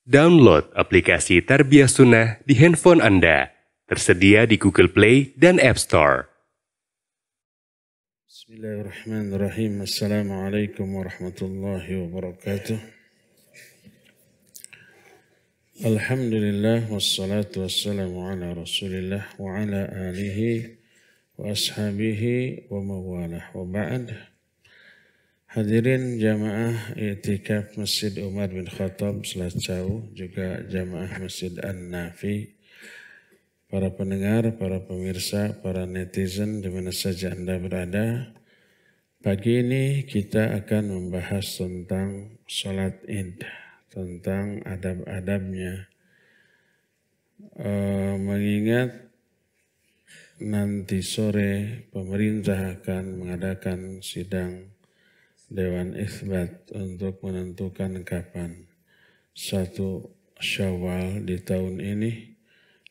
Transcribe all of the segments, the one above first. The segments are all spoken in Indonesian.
Download aplikasi Tarbiyah Sunnah di handphone Anda. Tersedia di Google Play dan App Store. Bismillahirrahmanirrahim. Assalamualaikum warahmatullahi wabarakatuh. Alhamdulillah wassalatu wassalamu ala Rasulillah wa ala alihi wa ashabihi wa mawalah wa ba'd. Hadirin jamaah i'tikaf Masjid Umar bin Khattab Selacau, juga jamaah Masjid An-Nafi, para pendengar, para pemirsa, para netizen di mana saja Anda berada. Pagi ini kita akan membahas tentang sholat Id, tentang adab-adabnya. Mengingat nanti sore pemerintah akan mengadakan sidang Dewan Itsbat untuk menentukan kapan 1 Syawal di tahun ini.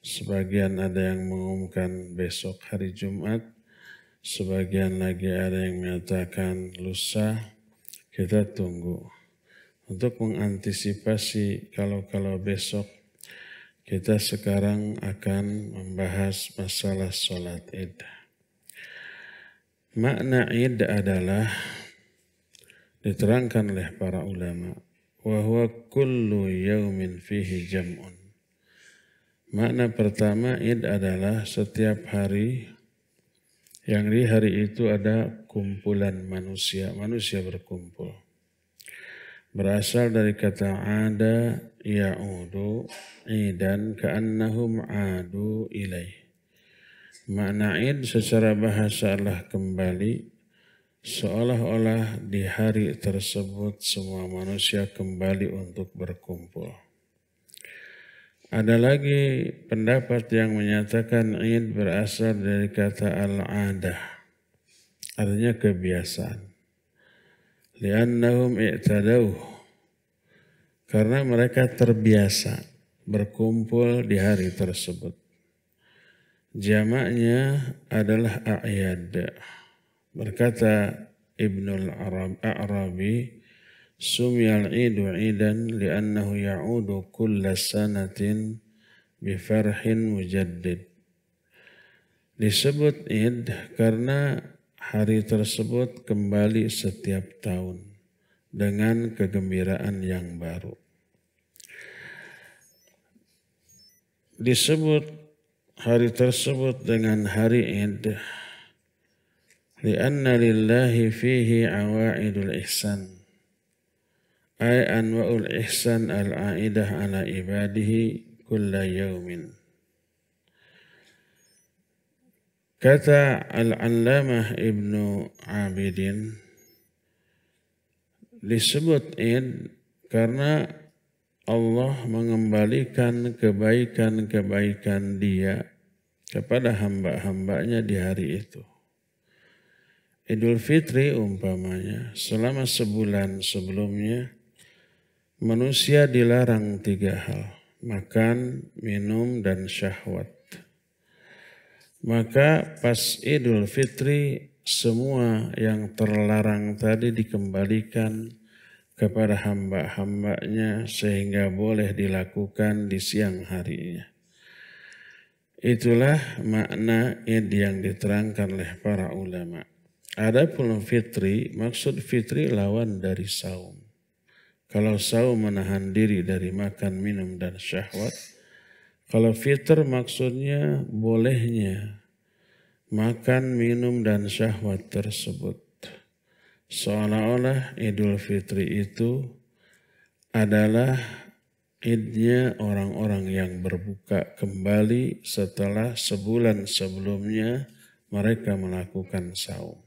Sebagian ada yang mengumumkan besok hari Jumat, sebagian lagi ada yang menyatakan lusa. Kita tunggu. Untuk mengantisipasi kalau besok, kita sekarang akan membahas masalah sholat Id. Makna Id adalah diterangkan oleh para ulama, wa huwa kullu yaumin fihi jam'un. Makna pertama Id adalah setiap hari yang di hari itu ada kumpulan manusia berkumpul. Berasal dari kata ada ya'udu idan ka'annahum adu ilaih. Makna Id secara bahasa adalah kembali, seolah-olah di hari tersebut semua manusia kembali untuk berkumpul. Ada lagi pendapat yang menyatakan Id berasal dari kata al-adah, artinya kebiasaan. Li'annahum i'tadauh, karena mereka terbiasa berkumpul di hari tersebut. Jamaknya adalah a'yad. Berkata Ibnul Arabi, sumiyal idu idan li'annahu ya'udu kulla sanatin bifarhin mujaddid. Disebut Id karena hari tersebut kembali setiap tahun dengan kegembiraan yang baru. Disebut hari tersebut dengan hari Id li'anna lillahi fihi awa'idul ihsan, ay anwa'ul ihsan al-a'idah ala ibadihi kulla yaumin. Kata Al-Allamah Ibnu Abidin, disebut Id karena Allah mengembalikan kebaikan-kebaikan Dia kepada hamba-hambanya di hari itu. Idul Fitri umpamanya, selama sebulan sebelumnya manusia dilarang 3 hal, makan, minum, dan syahwat. Maka pas Idul Fitri semua yang terlarang tadi dikembalikan kepada hamba-hambanya sehingga boleh dilakukan di siang harinya. Itulah makna Id yang diterangkan oleh para ulama. Adapun fitri, maksud fitri lawan dari saum. Kalau saum menahan diri dari makan, minum, dan syahwat. Kalau fitr maksudnya bolehnya makan, minum, dan syahwat tersebut. Seolah-olah Idul Fitri itu adalah Idnya orang-orang yang berbuka kembali setelah sebulan sebelumnya mereka melakukan saum.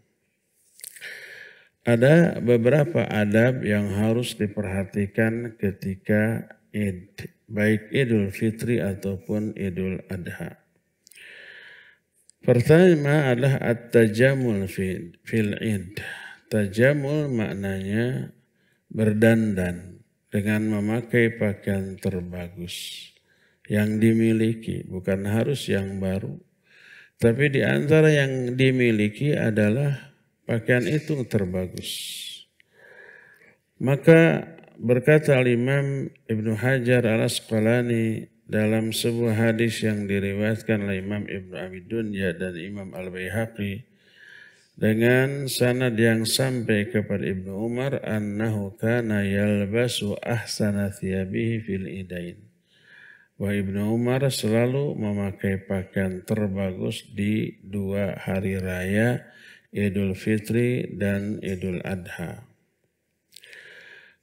Ada beberapa adab yang harus diperhatikan ketika Id, baik Idul Fitri ataupun Idul Adha. Pertama adalah at-tajamul fil Id. Tajamul maknanya berdandan dengan memakai pakaian terbagus yang dimiliki, bukan harus yang baru. Tapi di antara yang dimiliki adalah pakaian itu terbagus. Maka berkata Imam Ibnu Hajar Al-Asqalani dalam sebuah hadis yang diriwayatkan oleh Imam Ibnu Abi Dunya dan Imam Al-Baihaqi dengan sanad yang sampai kepada Ibnu Umar annahu kana yalbasu ahsana thiyabihi fil idain. Wa Ibnu Umar selalu memakai pakaian terbagus di 2 hari raya Idul Fitri dan Idul Adha.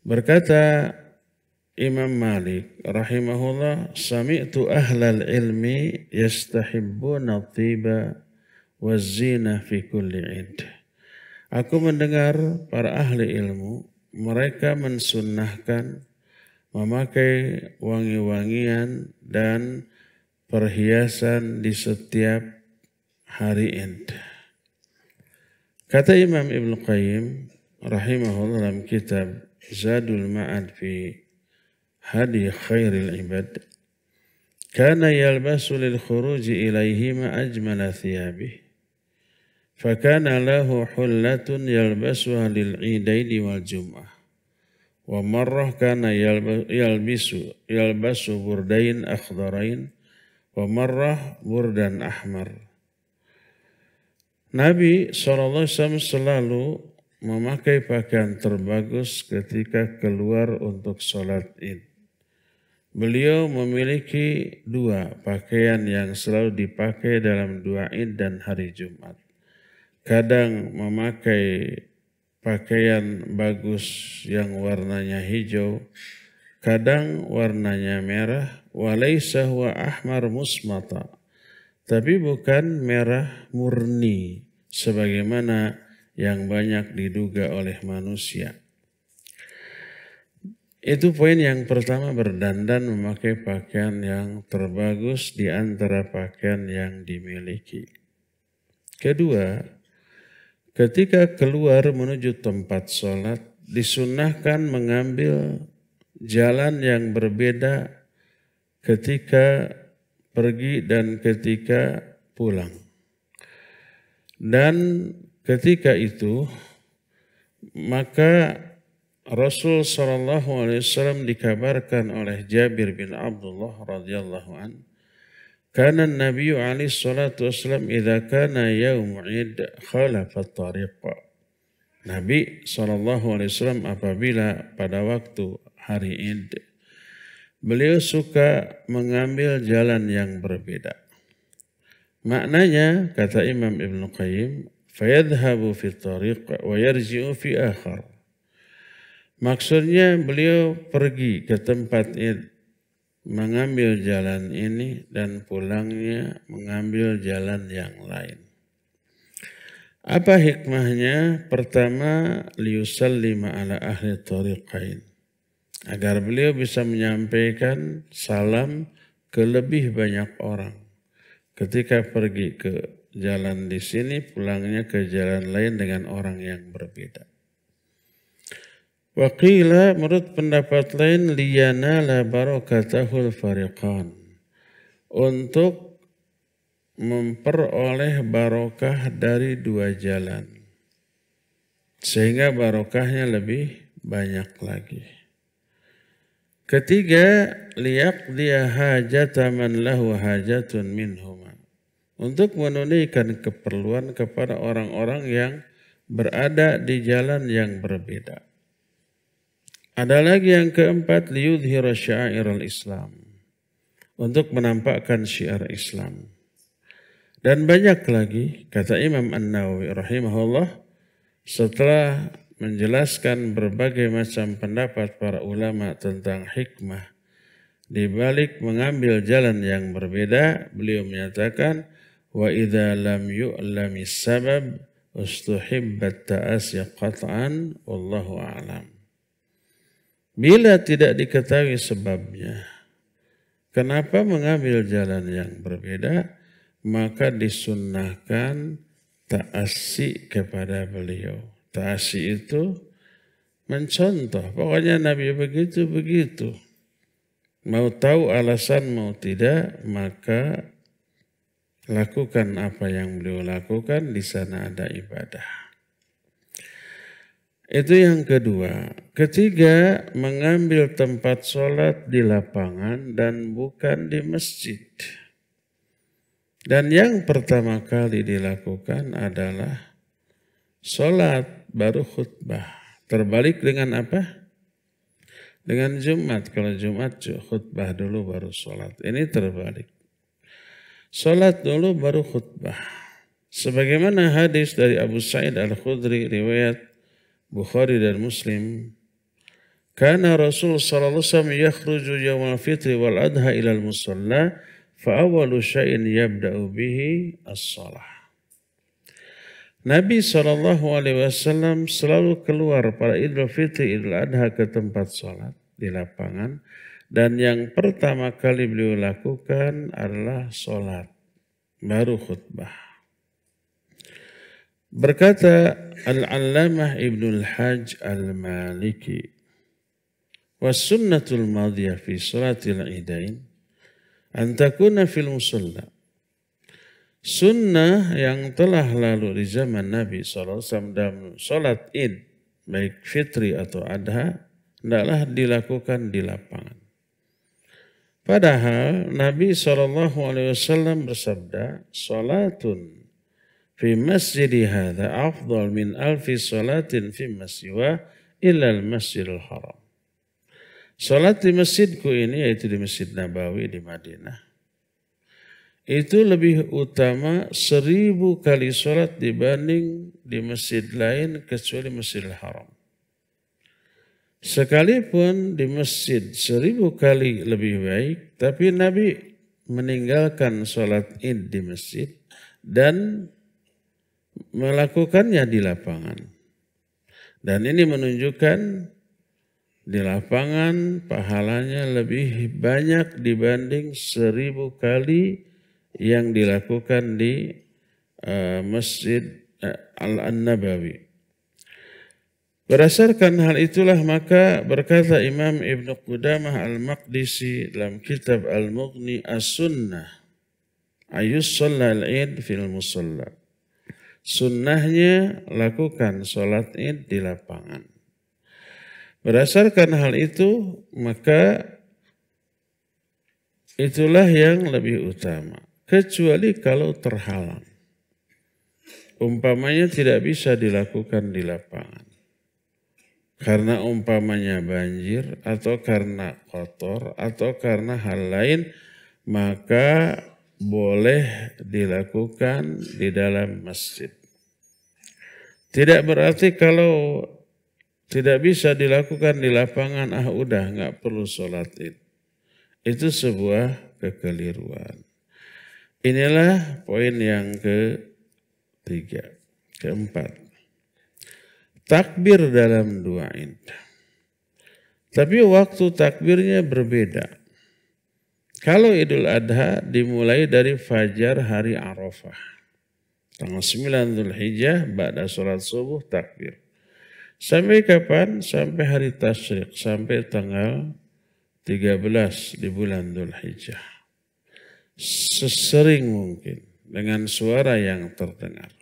Berkata Imam Malik rahimahullah, sami'tu ahlal ilmi yastahibbuna tiba waz-zina fi kulli id. Aku mendengar para ahli ilmu, mereka mensunnahkan memakai wangi-wangian dan perhiasan di setiap hari Id. Kata Imam Ibnu Qayyim rahimahullah dalam kitab Zadul Ma'ad fi Hadi Khairil Ibad, kana yalbasu lil khuruji ilaihima ajmala thiyabih, fakana lahu hullatun yalbasuha lil idaini wal jum'ah, wa marrah kana yalbasu burdain akhdarain, wa marrah burdan ahmar. Nabi SAW selalu memakai pakaian terbagus ketika keluar untuk sholat Id. Beliau memiliki 2 pakaian yang selalu dipakai dalam 2 Id dan hari Jumat. Kadang memakai pakaian bagus yang warnanya hijau, kadang warnanya merah, walaysa huwa ahmar musmata, tapi bukan merah murni sebagaimana yang banyak diduga oleh manusia. Itu poin yang pertama, berdandan memakai pakaian yang terbagus di antara pakaian yang dimiliki. Kedua, ketika keluar menuju tempat sholat, disunnahkan mengambil jalan yang berbeda ketika pergi dan ketika pulang. Dan ketika itu, maka Rasul SAW dikabarkan oleh Jabir bin Abdullah radhiyallahu an, kana Nabi alaihi salatu wasallam idza kana yaum Id khalafa at-tariq. Nabi SAW apabila pada waktu hari Id, beliau suka mengambil jalan yang berbeda. Maknanya, kata Imam Ibnu Qayyim, fayadhhabu fi at-tariq wa yarji'u fi akhar. Maksudnya beliau pergi ke tempat Id, mengambil jalan ini dan pulangnya mengambil jalan yang lain. Apa hikmahnya? Pertama, liyusallima ala ahli tariqain, agar beliau bisa menyampaikan salam ke lebih banyak orang. Ketika pergi ke jalan di sini, pulangnya ke jalan lain dengan orang yang berbeda. Waqila, menurut pendapat lain, liyanala barakatahul fariqan, untuk memperoleh barokah dari 2 jalan, sehingga barokahnya lebih banyak lagi. Ketiga, liyaqdiya hajata man lahu hajatun minhuma, untuk menunaikan keperluan kepada orang-orang yang berada di jalan yang berbeda. Ada lagi yang keempat, liyudhira sya'irul Islam, untuk menampakkan syiar Islam. Dan banyak lagi, kata Imam An-Nawawi rahimahullah, setelah menjelaskan berbagai macam pendapat para ulama tentang hikmah di balik mengambil jalan yang berbeda, beliau menyatakan, wa idza lam yu'lami sabab ustuhibbat ta'asya qat'an wallahu a'lam. Bila tidak diketahui sebabnya, kenapa mengambil jalan yang berbeda, maka disunnahkan ta'assi kepada beliau. Ta'assi itu mencontoh, pokoknya Nabi begitu-begitu. Mau tahu alasan, mau tidak, maka lakukan apa yang beliau lakukan, di sana ada ibadah. Itu yang kedua. Ketiga, mengambil tempat sholat di lapangan dan bukan di masjid. Dan yang pertama kali dilakukan adalah sholat baru khutbah. Terbalik dengan apa? Dengan Jumat. Kalau Jumat khutbah dulu baru sholat. Ini terbalik. Sholat dulu baru khutbah. Sebagaimana hadis dari Abu Sa'id Al-Khudri riwayat Bukhari dan Muslim. Kana Rasul sallallahu alaihi wasallam yakhruju yawmal fitri wal adha ila al-musalla fa awwalu syai'in yabda'u bihi as-shalah. Nabi sallallahu alaihi wasallam selalu keluar pada Idul Fitri, Idul Adha ke tempat salat di lapangan dan yang pertama kali beliau lakukan adalah salat baru khutbah. Berkata Al-Allamah Ibnul Hajj Al-Maliki, "Was-sunnatul madiyah fi salatil idain an takuna fil musalla." Sunnah yang telah lalu di zaman Nabi SAW dalam salat Id, baik fitri atau adha, hendaklah dilakukan di lapangan. Padahal Nabi SAW bersabda, "Salatun fi masjidi hadha afdal min alfi salatin fi masjiwa illa al-masjidil haram." Salat di masjidku ini, yaitu di Masjid Nabawi di Madinah, itu lebih utama 1000 kali salat dibanding di masjid lain kecuali Masjidil Haram. Sekalipun di masjid 1000 kali lebih baik, tapi Nabi meninggalkan salat Id di masjid dan melakukannya di lapangan. Dan ini menunjukkan di lapangan pahalanya lebih banyak dibanding 1000 kali yang dilakukan di Masjid Al-Nabawi. Berdasarkan hal itulah maka berkata Imam Ibn Qudamah Al-Maqdisi dalam kitab Al-Mughni As-Sunnah, ayus shallal id fil musalla. Sunnahnya lakukan sholat Id di lapangan. Berdasarkan hal itu, maka itulah yang lebih utama. Kecuali kalau terhalang. Umpamanya tidak bisa dilakukan di lapangan. Karena umpamanya banjir, atau karena kotor, atau karena hal lain, maka boleh dilakukan di dalam masjid. Tidak berarti kalau tidak bisa dilakukan di lapangan, udah nggak perlu sholat Id. Itu sebuah kekeliruan. Inilah poin yang keempat. Takbir dalam dua Id. Tapi waktu takbirnya berbeda. Kalau Idul Adha dimulai dari fajar hari Arafah. Tanggal 9 Dzulhijjah, ba'da sholat subuh takbir. Sampai kapan? Sampai hari Tasyrik, sampai tanggal 13 di bulan Dzulhijjah. Sesering mungkin dengan suara yang terdengar.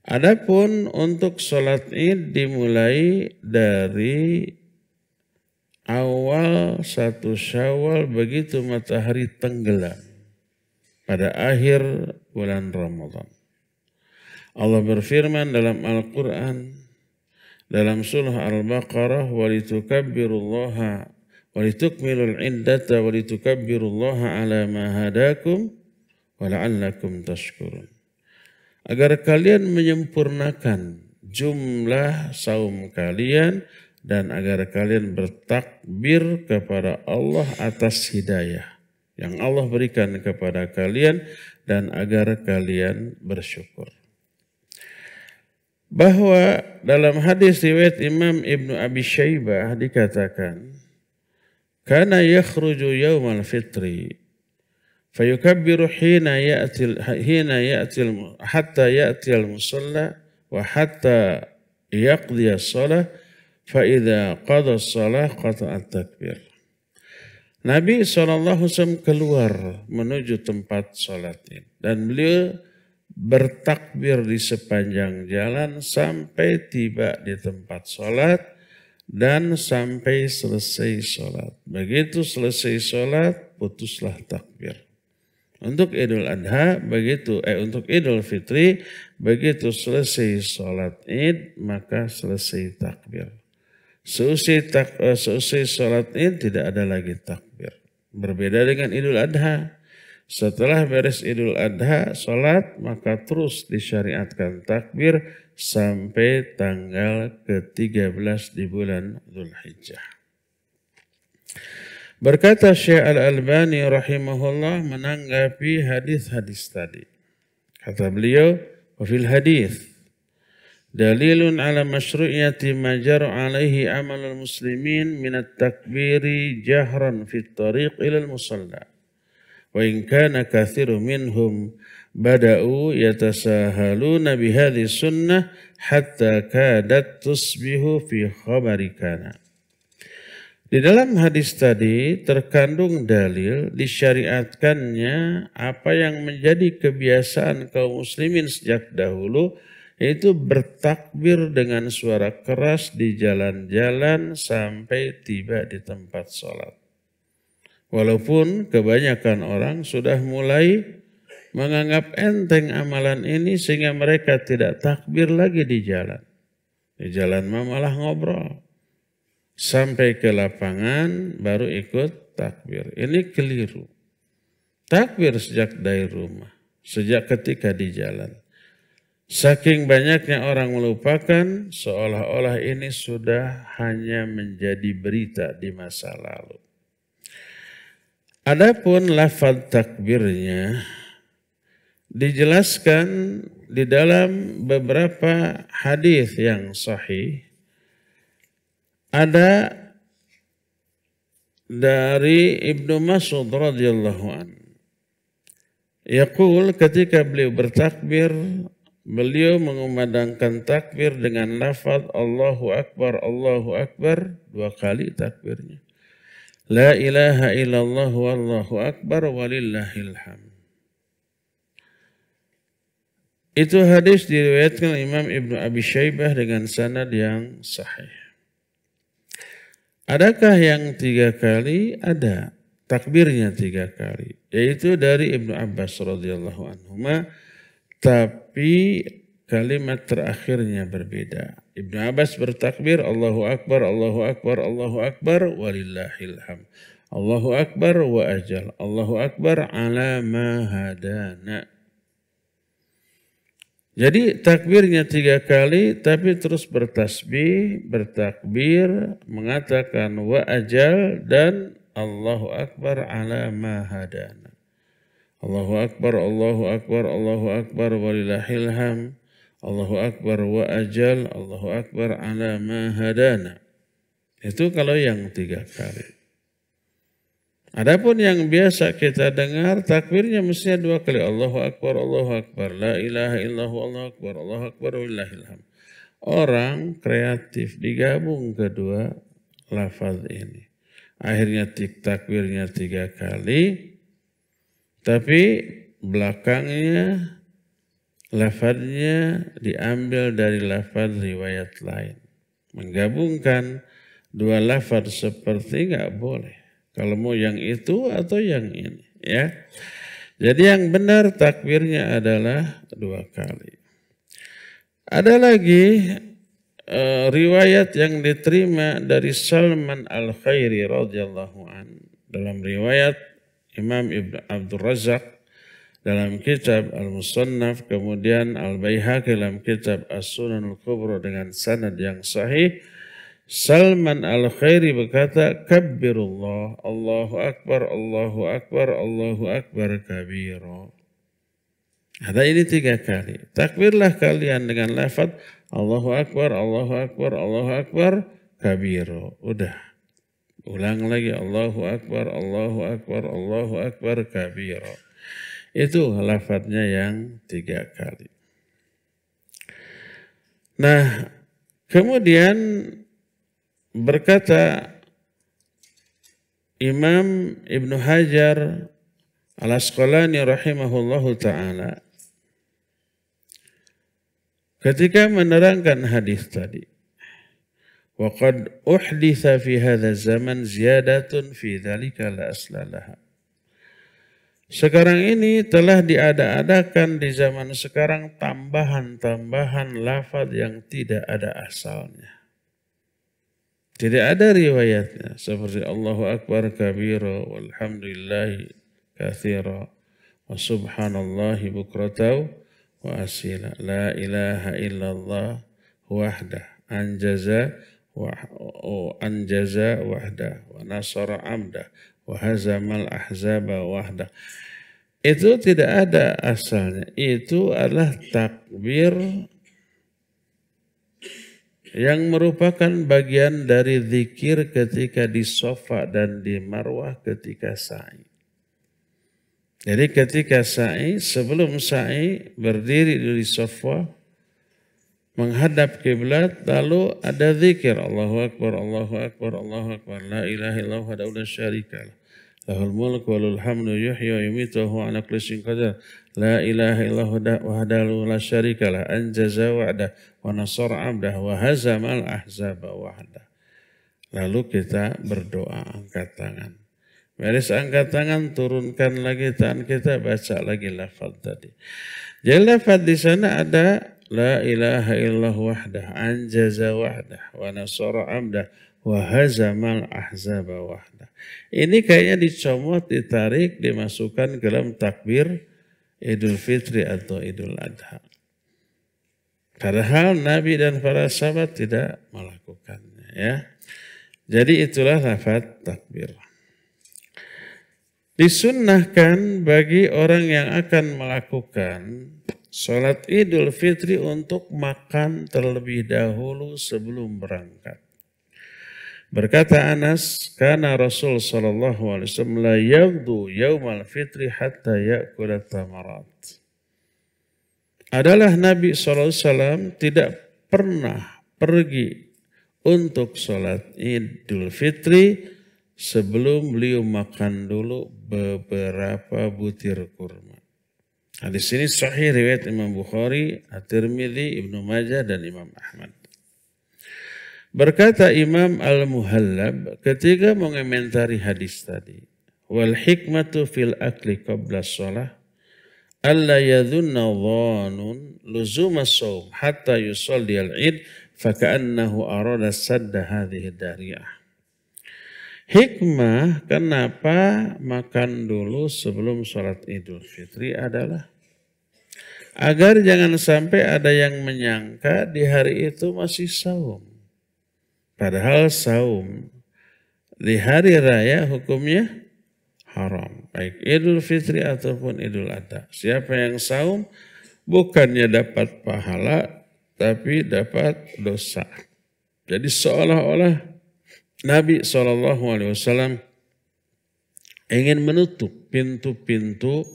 Adapun untuk sholat Id dimulai dari awal 1 Syawal begitu matahari tenggelam pada akhir bulan Ramadan. Allah berfirman dalam Al-Quran, dalam surah Al-Baqarah, walitukabbirullaha walitukmilul iddata walitukabbirullaha ala ma hadakum wa la'allakum tashkurun. Agar kalian menyempurnakan jumlah saum kalian dan agar kalian bertakbir kepada Allah atas hidayah yang Allah berikan kepada kalian dan agar kalian bersyukur. Bahwa dalam hadis riwayat Imam Ibnu Abi Syaibah dikatakan, kana yakhruju yaumal fitri fayukabbiru hina ya'ti hatta ya'ti al-musalla wa hatta yaqdi as-salah fa idza qada as-salah qata'a at-takbir. Nabi SAW keluar menuju tempat sholat dan beliau bertakbir di sepanjang jalan sampai tiba di tempat sholat dan sampai selesai sholat. Begitu selesai sholat, putuslah takbir. Untuk Idul Adha, untuk Idul Fitri, begitu selesai sholat Id, maka selesai takbir. Seusai sholat Id tidak ada lagi takbir. Berbeda dengan Idul Adha. Setelah beres Idul Adha, sholat, maka terus disyariatkan takbir sampai tanggal ke-13 di bulan Dzulhijjah. Berkata Syekh Al-Albani rahimahullah menanggapi hadis-hadis tadi. Kata beliau, wa fil hadis dalilun ala masyru'iyati ma jara alaihi amalul muslimin min at-takbiri jahran fit tariq ila al-musalla. Wa in kana kathiru minhum bada'u yatasahaluna bihadhi sunnah hatta kadat tusbihu fi khabari kana. Di dalam hadis tadi terkandung dalil disyariatkannya apa yang menjadi kebiasaan kaum muslimin sejak dahulu, yaitu bertakbir dengan suara keras di jalan-jalan sampai tiba di tempat sholat. Walaupun kebanyakan orang sudah mulai menganggap enteng amalan ini sehingga mereka tidak takbir lagi di jalan. Di jalan malah ngobrol. Sampai ke lapangan baru ikut takbir. Ini keliru. Takbir sejak dari rumah. Sejak ketika di jalan. Saking banyaknya orang melupakan seolah-olah ini sudah hanya menjadi berita di masa lalu. Adapun lafaz takbirnya dijelaskan di dalam beberapa hadis yang sahih. Ada dari Ibnu Mas'ud radhiyallahu anhu. Yaqul ketika beliau bertakbir, beliau mengumandangkan takbir dengan lafaz Allahu Akbar, Allahu Akbar, 2 kali takbirnya. La ilaha illallah wallahu akbar walillahil hamd. Itu hadis diriwayatkan Imam Ibnu Abi Syaibah dengan sanad yang sahih. Adakah yang 3 kali? Ada. Takbirnya 3 kali. Yaitu dari Ibnu Abbas radhiyallahu anhuma. Tapi kalimat terakhirnya berbeda. Ibnu Abbas bertakbir Allahu Akbar, Allahu Akbar, Allahu Akbar, walillahil hamd. Allahu Akbar wa ajal. Allahu Akbar ala ma hadana. Jadi takbirnya 3 kali tapi terus bertasbih, bertakbir, mengatakan wa ajal dan Allahu Akbar ala ma hadana. Allahu Akbar, Allahu Akbar, Allahu Akbar walillahil hamd. Allahu Akbar wa ajal, Allahu Akbar ala ma hadana. Itu kalau yang 3 kali. Adapun yang biasa kita dengar takbirnya mestinya 2 kali. Allahu Akbar, Allahu Akbar. La ilaha illallah, Allahu Akbar, Allahu Akbar, wallahil hamd. Orang kreatif digabung kedua lafaz ini. Akhirnya takbirnya 3 kali. Tapi belakangnya lafaznya diambil dari lafaz riwayat lain. Menggabungkan 2 lafaz seperti enggak boleh. Kalau mau yang itu atau yang ini, ya. Jadi yang benar takbirnya adalah 2 kali. Ada lagi riwayat yang diterima dari Salman Al-Khairi radhiyallahu an. Dalam riwayat Imam Ibn Abdul Razak dalam kitab Al-Musannaf, kemudian Al-Baihaqi dalam kitab As-Sunan Al-Kubra dengan sanad yang sahih. Salman Al-Khairi berkata, Kabbirullah, Allahu Akbar, Allahu Akbar, Allahu Akbar kabira. Ada ini 3 kali. Takbirlah kalian dengan lafaz Allahu Akbar, Allahu Akbar, Allahu Akbar kabira. Udah. Ulang lagi Allahu Akbar, Allahu Akbar, Allahu Akbar kabira. Itu lafaznya yang 3 kali. Nah, kemudian berkata Imam Ibnu Hajar Al-Asqalani rahimahullahu ta'ala, ketika menerangkan hadis tadi, وَقَدْ أُحْدِثَ فِي هَذَا الزَّمَنْ زِيَادَةٌ فِي ذَلِكَ لَا أَصْلَ لَهَا. Sekarang ini telah diada-adakan di zaman sekarang tambahan-tambahan lafaz yang tidak ada asalnya. Tidak ada riwayatnya seperti Allahu Akbar kabira walhamdulillahi katsira wa subhanallahi bukratan wa asila la ilaha illallah wahdah anjaza wahdah wa nasara amdah wa hazamal ahzaba wahdah. Itu tidak ada asalnya. Itu adalah takbir yang merupakan bagian dari zikir ketika di Safa dan di Marwah ketika sa'i. Jadi ketika sa'i, sebelum sa'i berdiri di Safa, menghadap kiblat, lalu ada zikir Allahu Akbar, Allahu Akbar, Allahu Akbar, la ilaha illallah wahdahu la syarika lah. Lahul mulku wa lahul hamdu yuhyi wa yumiitu wa huwa ala kulli syai'in qadir. La ilaha illallah wahdahu la syarika lah. Anjaza wa'dah wa nasara 'abdah wa hazamal ahzaba wahdah. Lalu kita berdoa angkat tangan. Beres angkat tangan, turunkan lagi tangan kita, baca lagi lafaz tadi. Jadi lafaz di sana ada la ilaha illallah wahdah, anjaza wahdah wa nasara 'abdah wa hazamal ahzaba wahdah. Ini kayaknya dicomot, ditarik, dimasukkan ke dalam takbir Idul Fitri atau Idul Adha. Padahal Nabi dan para sahabat tidak melakukannya, ya. Jadi itulah lafaz takbir. Disunnahkan bagi orang yang akan melakukan sholat Idul Fitri untuk makan terlebih dahulu sebelum berangkat. Berkata Anas, karena Rasul sallallahu alaihi wasallam la yaghdu yaumal fitri hatta ya'kula tamarat. Adalah Nabi sallallahu alaihi wasallam tidak pernah pergi untuk salat Idul Fitri sebelum beliau makan dulu beberapa butir kurma. Hadis ini sahih riwayat Imam Bukhari, At-Tirmidzi, Ibnu Majah dan Imam Ahmad. Berkata Imam Al-Muhallab ketika mengomentari hadis tadi, wal hikmatu fil akli qabla shalah alla yadhunna dhanun luzuma shaum hatta yusalli al-id faka'annahu arada sadda hadhihi dariyah. Hikmah kenapa makan dulu sebelum sholat Idul Fitri adalah agar jangan sampai ada yang menyangka di hari itu masih saum. Padahal saum di hari raya hukumnya haram. Baik Idul Fitri ataupun Idul Adha. Siapa yang saum bukannya dapat pahala tapi dapat dosa. Jadi seolah-olah Nabi SAW ingin menutup pintu-pintu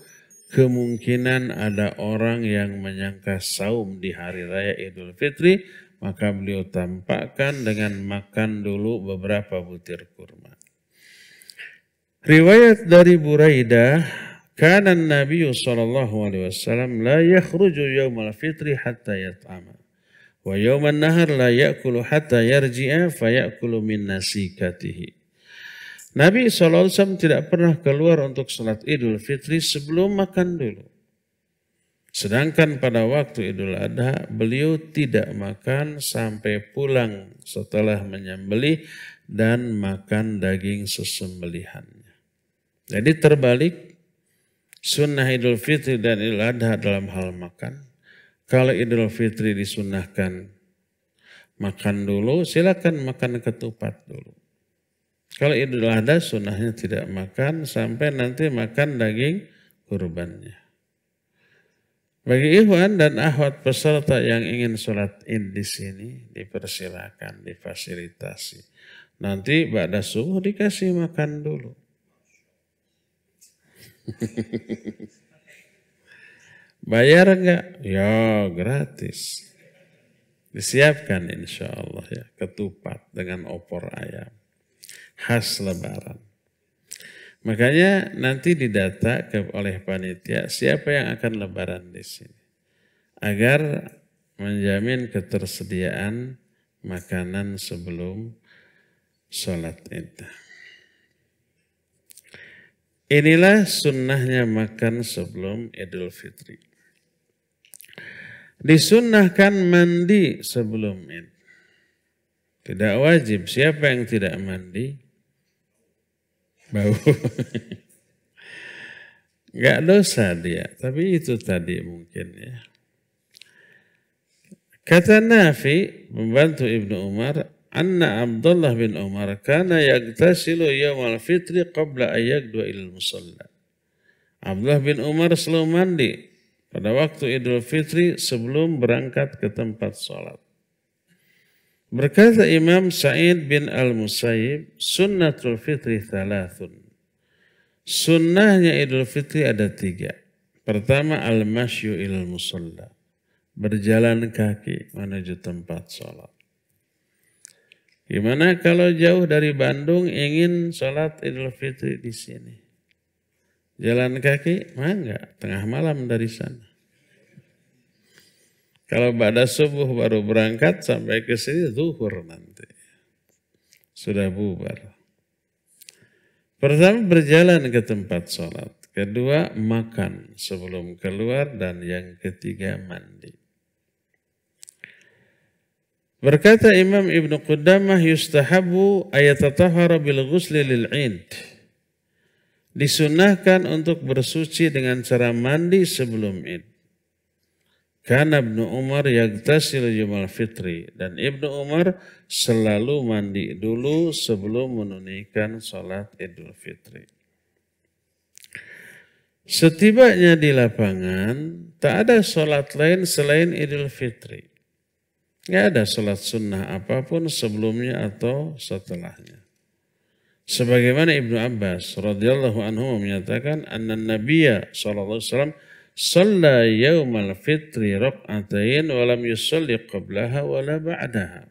kemungkinan ada orang yang menyangka saum di hari raya Idul Fitri. Maka beliau tampakkan dengan makan dulu beberapa butir kurma. Riwayat dari Buraidah, kana Nabi sallallahu alaihi wasallam la yakhruju yaumal fitri hatta yat'ama. Wa yauman nahar la ya'kulu hatta yarji'a fa ya'kulu min nasikatihi. Nabi sallallahu alaihi wasallam tidak pernah keluar untuk salat Idul Fitri sebelum makan dulu. Sedangkan pada waktu Idul Adha beliau tidak makan sampai pulang setelah menyembelih dan makan daging sesembelihannya. Jadi terbalik, sunnah Idul Fitri dan Idul Adha dalam hal makan. Kalau Idul Fitri disunnahkan makan dulu, silakan makan ketupat dulu. Kalau Idul Adha sunnahnya tidak makan sampai nanti makan daging kurbannya. Bagi ikhwan dan akhwat peserta yang ingin sholat Id di sini dipersilakan, difasilitasi. Nanti ba'da subuh dikasih makan dulu. Bayar enggak? Ya gratis. Disiapkan insya Allah ya ketupat dengan opor ayam khas Lebaran. Makanya nanti didata oleh panitia siapa yang akan lebaran di sini. Agar menjamin ketersediaan makanan sebelum sholat Id. Inilah sunnahnya makan sebelum Idul Fitri. Disunnahkan mandi sebelum Id. Tidak wajib. Siapa yang tidak mandi? Bau. Enggak dosa dia. Tapi itu tadi mungkin ya. Kata Nafi, membantu Ibnu Umar, anna Abdullah bin Umar kana yagtasilu yawmal fitri qabla ayyagdu ilal musalla. Abdullah bin Umar selalu mandi pada waktu Idul Fitri sebelum berangkat ke tempat sholat. Berkata Imam Sa'id bin Al-Musayyib, sunnatul fitri thalathun. Sunnahnya Idul Fitri ada 3. Pertama, al-masyu ilal musalla. Berjalan kaki menuju tempat sholat. Gimana kalau jauh dari Bandung ingin sholat Idul Fitri di sini? Jalan kaki? Enggak, tengah malam dari sana. Kalau pada subuh baru berangkat sampai ke sini zuhur nanti. Sudah bubar. Pertama berjalan ke tempat sholat. Kedua makan sebelum keluar. Dan yang ketiga mandi. Berkata Imam Ibnu Qudamah yustahabu ayatatahara bil ghusli lil 'id. Disunahkan untuk bersuci dengan cara mandi sebelum Id. Karena Ibnu Umar yagtasil yaumal fitri. Dan Ibnu Umar selalu mandi dulu sebelum menunaikan sholat Idul Fitri. Setibanya di lapangan, tak ada sholat lain selain Idul Fitri. Tidak ada sholat sunnah apapun sebelumnya atau setelahnya. Sebagaimana Ibnu Abbas radhiyallahu anhu menyatakan, anna Nabiyya sallallahu alaihi wasallam shalla yaumal fitri rak'atain wa lam yusalli qablaha wa la ba'daha.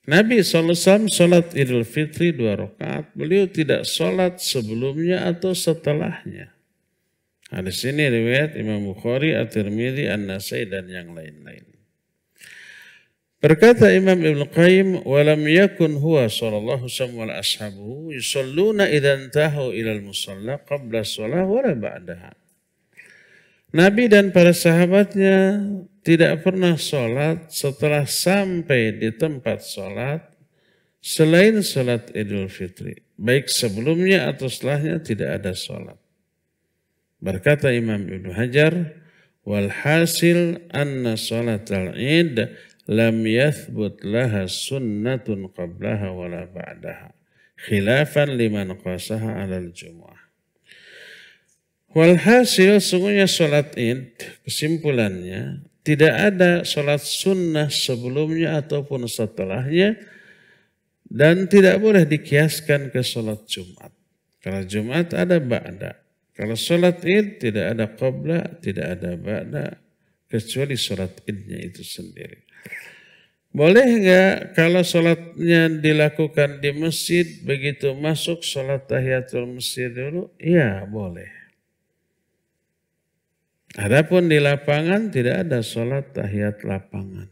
Nabi SAW sholat Idul Fitri 2 rakaat. Beliau tidak sholat sebelumnya atau setelahnya. Hadis ini riwayat Imam Bukhari, At-Tirmidzi, An-Nasai dan yang lain-lain. Berkata Imam Ibnu Qayyim, walam yakun huwa sallallahu alaihi wasallam wal ashabuhu yusalluna idza intahu ila al-musalla qabla shalah wa la ba'daha. Nabi dan para sahabatnya tidak pernah sholat setelah sampai di tempat sholat selain sholat Idul Fitri. Baik sebelumnya atau setelahnya tidak ada sholat. Berkata Imam Ibnu Hajar, wal hasil anna sholat al-id lam yathbut laha sunnatun qablaha wala ba'daha. Khilafan liman qasaha alal jumu'ah. Walhasil sungguhnya sholat Id, kesimpulannya tidak ada sholat sunnah sebelumnya ataupun setelahnya dan tidak boleh dikiaskan ke sholat Jumat. Kalau Jumat ada ba'da. Kalau sholat Id tidak ada qabla, tidak ada ba'da kecuali sholat Idnya itu sendiri. Boleh enggak kalau sholatnya dilakukan di masjid begitu masuk sholat tahiyatul masjid dulu? Ya boleh. Adapun di lapangan tidak ada sholat tahiyat lapangan.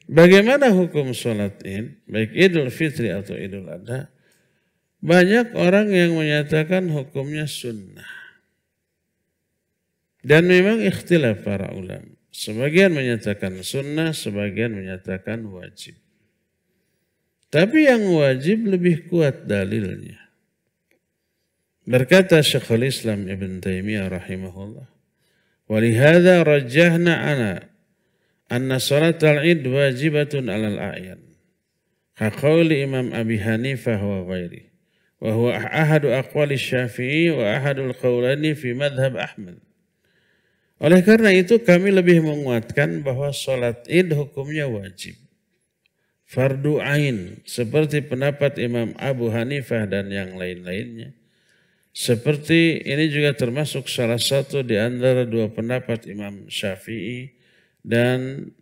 Bagaimana hukum sholat Id, baik Idul Fitri atau Idul Adha? Banyak orang yang menyatakan hukumnya sunnah. Dan memang ikhtilaf para ulama. Sebagian menyatakan sunnah, sebagian menyatakan wajib. Tapi yang wajib lebih kuat dalilnya. Berkata Syekhul Islam Ibn Taimiyah rahimahullah, walihada rajahna anna salat al-id wajibatun alal a'yan. Kaqawli Imam Abi Hanifah wa ghairi. Wa huwa ahadu aqwali Syafi'i wa ahadul qawlani fi madhab Ahmad. Oleh karena itu kami lebih menguatkan bahwa salat id hukumnya wajib. Fardu ain, seperti pendapat Imam Abu Hanifah dan yang lain-lainnya. Seperti ini juga termasuk salah satu di antara dua pendapat Imam Syafi'i dan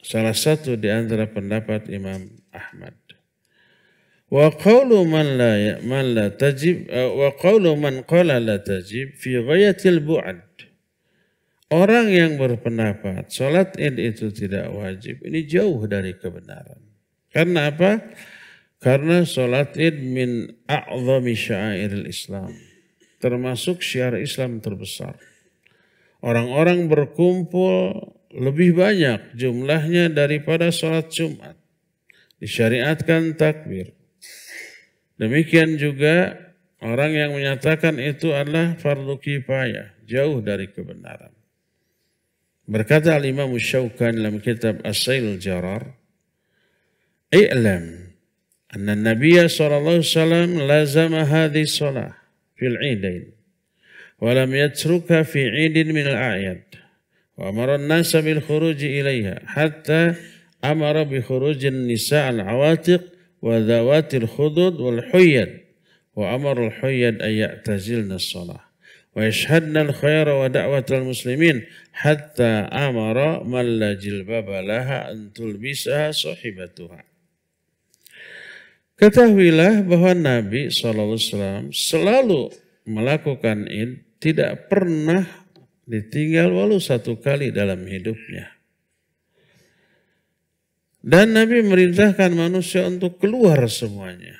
salah satu di antara pendapat Imam Ahmad. Wa qawlu man la tajib wa qawlu man qala la tajib fi ghayatil bu'd Orang yang berpendapat sholat id itu tidak wajib, ini jauh dari kebenaran. Karena apa? Karena sholat id min a'zami sya'airil Islam. Termasuk syiar Islam terbesar. Orang-orang berkumpul lebih banyak jumlahnya daripada sholat Jumat. Disyariatkan takbir. Demikian juga orang yang menyatakan itu adalah fardu kifayah. Jauh dari kebenaran. Berkata Al-Imam Syaukan dalam kitab As-Sailul Jarar, "I'lam anna Nabiya sallallahu alaihi wasallam lazama hadhihi shalah fil 'idain wa lam yatrukha fi 'idin min al-a'yad wa amara an-nasa bil khuruj ilaiha hatta amara bi khurujin nisa' al-'awatiq wa dhawatil khudud wal huyyad wa amara al-huyyad ay ya'tazilna as-shalah wa yashhadna al-khaira wa da'watal muslimin hatta amara man la jilbaba laha an tulbisaha sahibatuha." Ketahuilah bahwa Nabi SAW selalu melakukan id, tidak pernah ditinggal walau satu kali dalam hidupnya. Dan Nabi merintahkan manusia untuk keluar semuanya.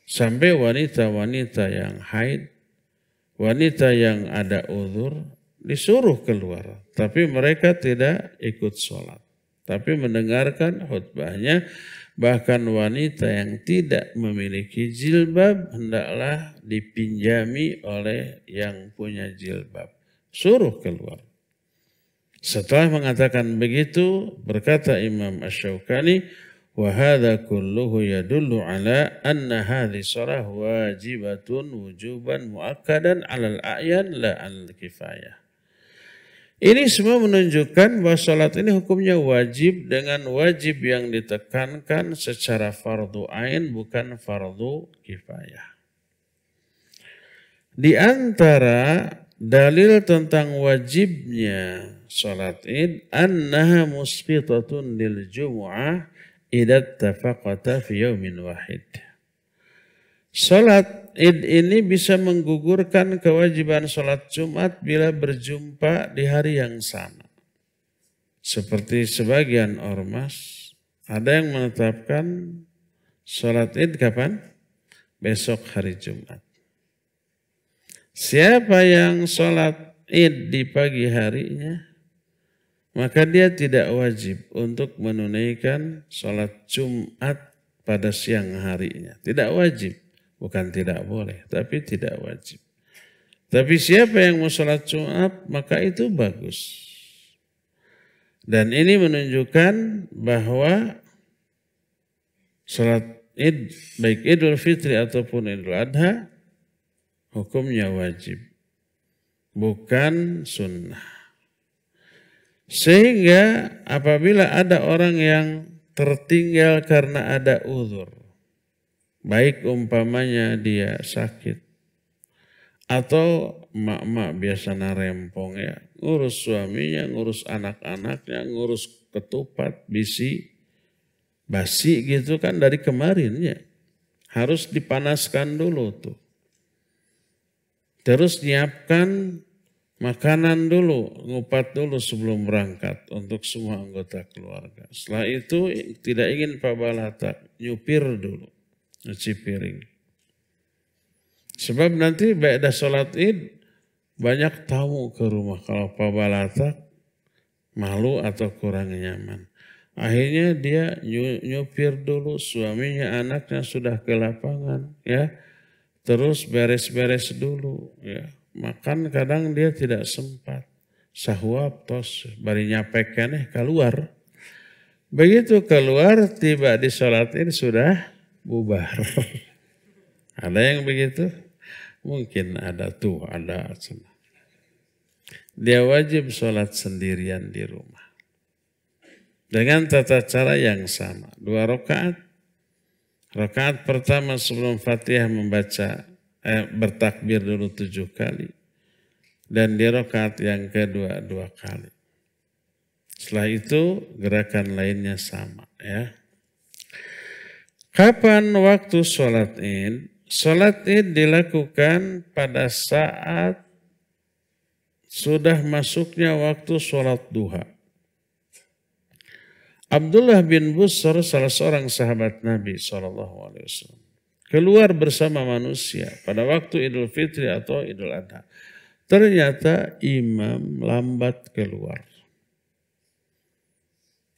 Sampai wanita-wanita yang haid, wanita yang ada uzur, disuruh keluar. Tapi mereka tidak ikut sholat. Tapi mendengarkan khutbahnya. Bahkan wanita yang tidak memiliki jilbab hendaklah dipinjami oleh yang punya jilbab. Suruh keluar. Setelah mengatakan begitu, berkata Imam Asy-Syaukani, wa hadza kulluhu yadullu ala anna hadhihi shalah wajibatun wujuban muakkadan 'alal a'yan la 'alal kifayah. Ini semua menunjukkan bahwa sholat ini hukumnya wajib dengan wajib yang ditekankan secara fardu ain bukan fardu kifayah. Di antara dalil tentang wajibnya sholat id annaha musqitatun lil jumu'ah idza tafaqata fi yaumin wahid. Sholat id ini bisa menggugurkan kewajiban sholat Jumat bila berjumpa di hari yang sama. Seperti sebagian ormas, ada yang menetapkan sholat id kapan? Besok hari Jumat. Siapa yang sholat id di pagi harinya, maka dia tidak wajib untuk menunaikan sholat Jumat pada siang harinya. Tidak wajib. Bukan tidak boleh, tapi tidak wajib. Tapi siapa yang mau sholat Jumat, maka itu bagus. Dan ini menunjukkan bahwa sholat id, baik Idul Fitri ataupun Idul Adha, hukumnya wajib. Bukan sunnah. Sehingga apabila ada orang yang tertinggal karena ada uzur, baik umpamanya dia sakit atau mak-mak biasa rempong ya, ngurus suaminya, ngurus anak-anaknya, ngurus ketupat, basi gitu kan dari kemarin ya. Harus dipanaskan dulu tuh. Terus nyiapkan makanan dulu, ngupat dulu sebelum berangkat untuk semua anggota keluarga. Setelah itu tidak ingin Pak Balata, nyupir dulu. Cuci piring. Sebab nanti ba'da sholat id banyak tamu ke rumah. Kalau Pak Balata malu atau kurang nyaman. Akhirnya dia nyupir dulu, suaminya, anaknya sudah ke lapangan. Ya, terus beres-beres dulu. Ya, makan kadang dia tidak sempat. Sahwab tos bari nyapekkan keluar. Begitu keluar tiba di sholat id sudah bubar. Ada yang begitu? Mungkin ada tuh, ada. Dia wajib sholat sendirian di rumah. Dengan tata cara yang sama. 2 rakaat. Rakaat pertama sebelum Fatihah membaca, bertakbir dulu 7 kali. Dan di rakaat yang kedua 2 kali. Setelah itu gerakan lainnya sama ya. Kapan waktu sholat id? Sholat id dilakukan pada saat sudah masuknya waktu sholat duha. Abdullah bin Busr, salah seorang sahabat Nabi SAW, keluar bersama manusia pada waktu Idul Fitri atau Idul Adha. Ternyata imam lambat keluar.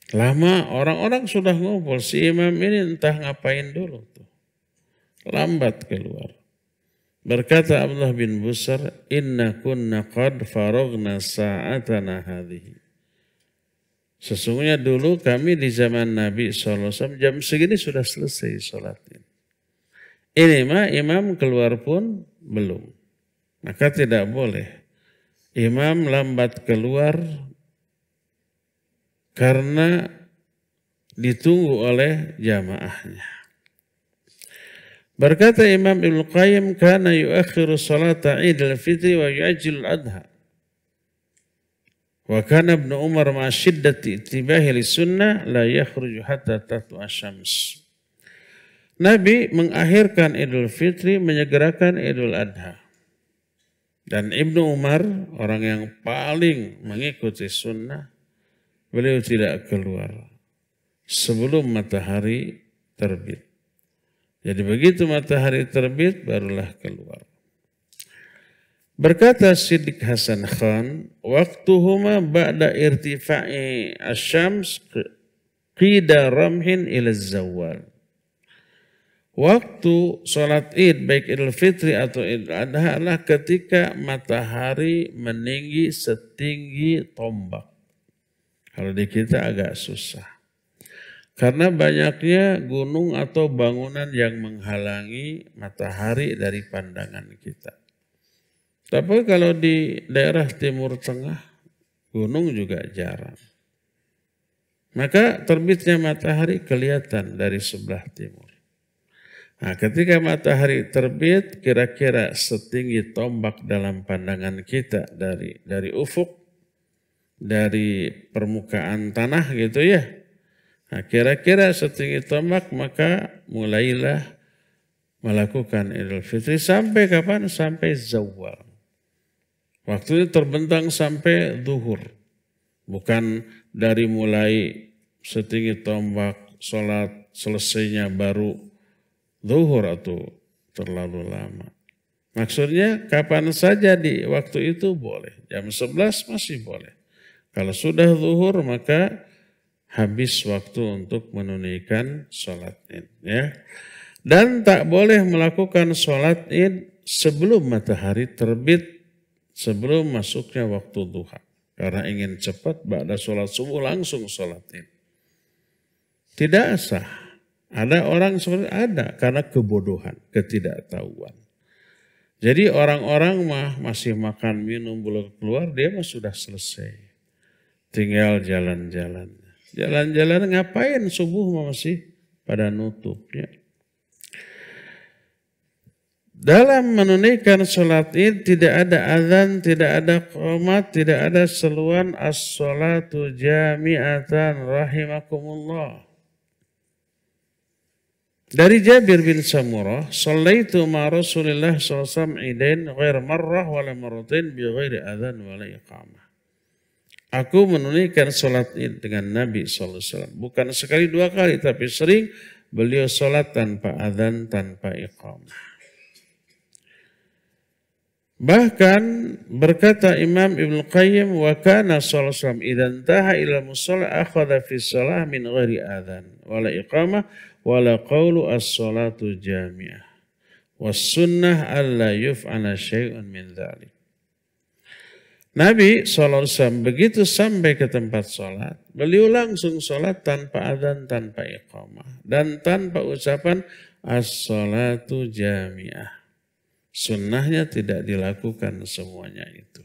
Lama orang-orang sudah ngumpul, si imam ini entah ngapain dulu tuh. Lambat keluar. Berkata Abdullah bin Busr, "Inna kunna qad faragna sa'atana hadhihi." Sesungguhnya dulu kami di zaman Nabi SAW jam segini sudah selesai sholat ini. Ini mah imam keluar pun belum. Maka tidak boleh imam lambat keluar karena ditunggu oleh jamaahnya. Berkata Imam Ibnu Qayyim, "Kana yuakhiru salata Idul Fitri wa yu'ajjilu al-adha." Wa kana Ibnu Umar ma syiddati ittibahi lis-sunnah la yakhruju hatta tatlu'a asy-syams. Nabi mengakhirkan Idul Fitri, menyegerakan Idul Adha. Dan Ibnu Umar, orang yang paling mengikuti sunnah, beliau tidak keluar sebelum matahari terbit. Jadi begitu matahari terbit, barulah keluar. Berkata Siddiq Hasan Khan, "Waktuhuma ba'da irtifa'i asy-syams qida ramhin ila zawal." Waktu sholat id, baik Idul Fitri atau Idul Adha, adalah ketika matahari meninggi setinggi tombak. Kalau di kita agak susah. Karena banyaknya gunung atau bangunan yang menghalangi matahari dari pandangan kita. Tapi kalau di daerah Timur Tengah, gunung juga jarang. Maka terbitnya matahari kelihatan dari sebelah timur. Nah, ketika matahari terbit, kira-kira setinggi tombak dalam pandangan kita dari ufuk, dari permukaan tanah gitu ya. Nah, kira-kira setinggi tombak, maka mulailah melakukan Idul Fitri sampai kapan? Sampai zawal. Waktu itu terbentang sampai zuhur. Bukan dari mulai setinggi tombak, sholat selesainya baru zuhur atau terlalu lama. Maksudnya kapan saja di waktu itu boleh. Jam 11 masih boleh. Kalau sudah zuhur maka habis waktu untuk menunaikan sholat id. Ya. Dan tak boleh melakukan sholat id sebelum matahari terbit, sebelum masuknya waktu duha. Karena ingin cepat, ba'da sholat subuh langsung sholat id. Tidak sah. Ada orang seperti ada karena kebodohan, ketidaktahuan. Jadi orang-orang masih makan minum belum keluar, dia mah sudah selesai. Tinggal jalan-jalan. Jalan-jalan ngapain subuh masih pada nutupnya. Dalam menunaikan sholat id tidak ada azan, tidak ada qomat, tidak ada seruan as-sholatu jami'atan rahimakumullah. Dari Jabir bin Samurah, "Shallaitu ma Rasulillah sallallahu alaihi wasallam idain ghair marrah wala marratain bi ghairi adzan wala iqamah." Aku menunaikan salat id dengan Nabi sallallahu alaihi wasallam, bukan sekali dua kali tapi sering beliau salat tanpa adzan, tanpa iqamah. Bahkan berkata Imam Ibnu Qayyim, "Wa kana sallallahu alaihi wasallam idzan taha ila musalla akhadha fi shalah min ghairi adzan wala iqamah wala qawlu as-salatu jami'ah was sunnah alla yuf'ala syai'un min dzalik." Nabi SAW begitu sampai ke tempat sholat, beliau langsung sholat tanpa adzan, tanpa iqamah dan tanpa ucapan as-salatu jami'ah. Sunnahnya tidak dilakukan semuanya itu.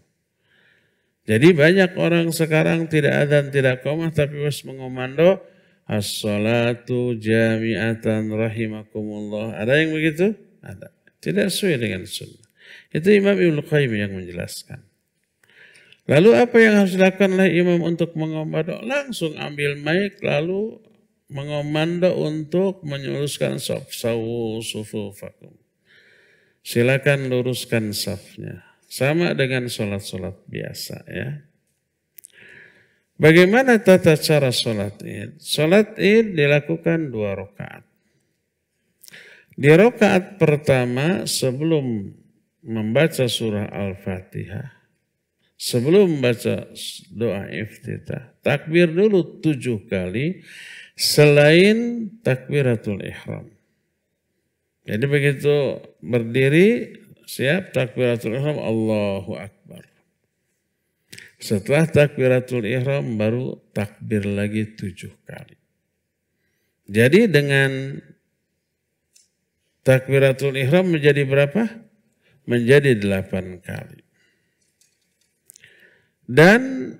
Jadi banyak orang sekarang tidak adzan, tidak iqamah tapi harus mengomando as-salatu jami'atan rahimakumullah. Ada yang begitu? Ada. Tidak sesuai dengan sunnah. Itu Imam Ibnu Qayyim yang menjelaskan. Lalu apa yang harus dilakukan oleh imam untuk mengomando? Langsung ambil mic lalu mengomando untuk meluruskan saf, sawu sufufakum. Silakan luruskan safnya. Sama dengan sholat-sholat biasa ya. Bagaimana tata cara sholat id? Sholat id dilakukan 2 rakaat. Di rakaat pertama sebelum membaca surah Al-Fatihah, sebelum membaca doa iftitah, takbir dulu 7 kali selain takbiratul ihram. Jadi begitu berdiri, siap takbiratul ihram, Allahu Akbar. Setelah takbiratul ihram baru takbir lagi 7 kali. Jadi dengan takbiratul ihram menjadi berapa? Menjadi 8 kali. Dan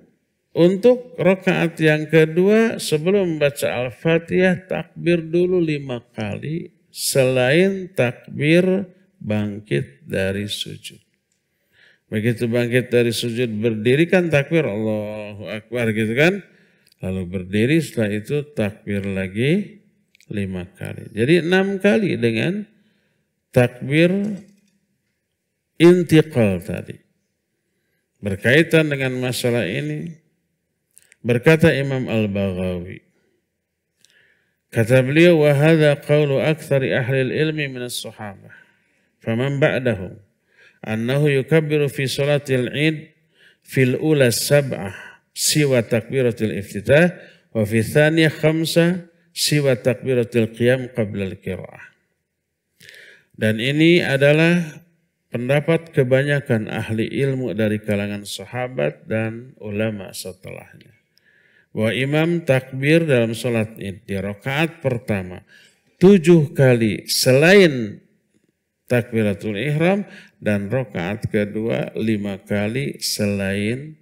untuk rakaat yang kedua sebelum membaca Al-Fatihah takbir dulu 5 kali selain takbir bangkit dari sujud. Begitu bangkit dari sujud berdiri kan takbir Allahu Akbar gitu kan. Lalu berdiri setelah itu takbir lagi 5 kali. Jadi 6 kali dengan takbir intiqal tadi. Berkaitan dengan masalah ini berkata Imam Al-Baghawi. Kata beliau wa hadza qaulu aktsari ahli al-ilmi min as-sahabah. Faman ba'dahum annahu yukabbiru fi salatil id fil ula 7 siwa takbiratul iftitah wa fi tsaniyah 5 siwa takbiratul qiyam qabla al-qiraah. Dan ini adalah pendapat kebanyakan ahli ilmu dari kalangan sahabat dan ulama setelahnya. Bahwa imam takbir dalam salat id di rakaat pertama 7 kali selain takbiratul ihram dan rakaat kedua 5 kali selain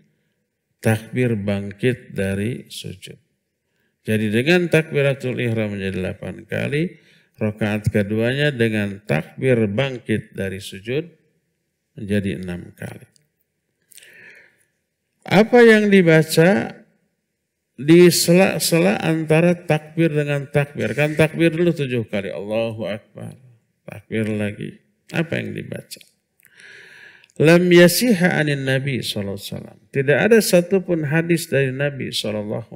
takbir bangkit dari sujud. Jadi dengan takbiratul ihram menjadi 8 kali, rakaat keduanya dengan takbir bangkit dari sujud menjadi 6 kali. Apa yang dibaca di sela-sela antara takbir dengan takbir? Kan takbir dulu 7 kali, Allahu Akbar. Takbir lagi. Apa yang dibaca? Lam yasiha anin Nabi SAW. Tidak ada satupun hadis dari Nabi SAW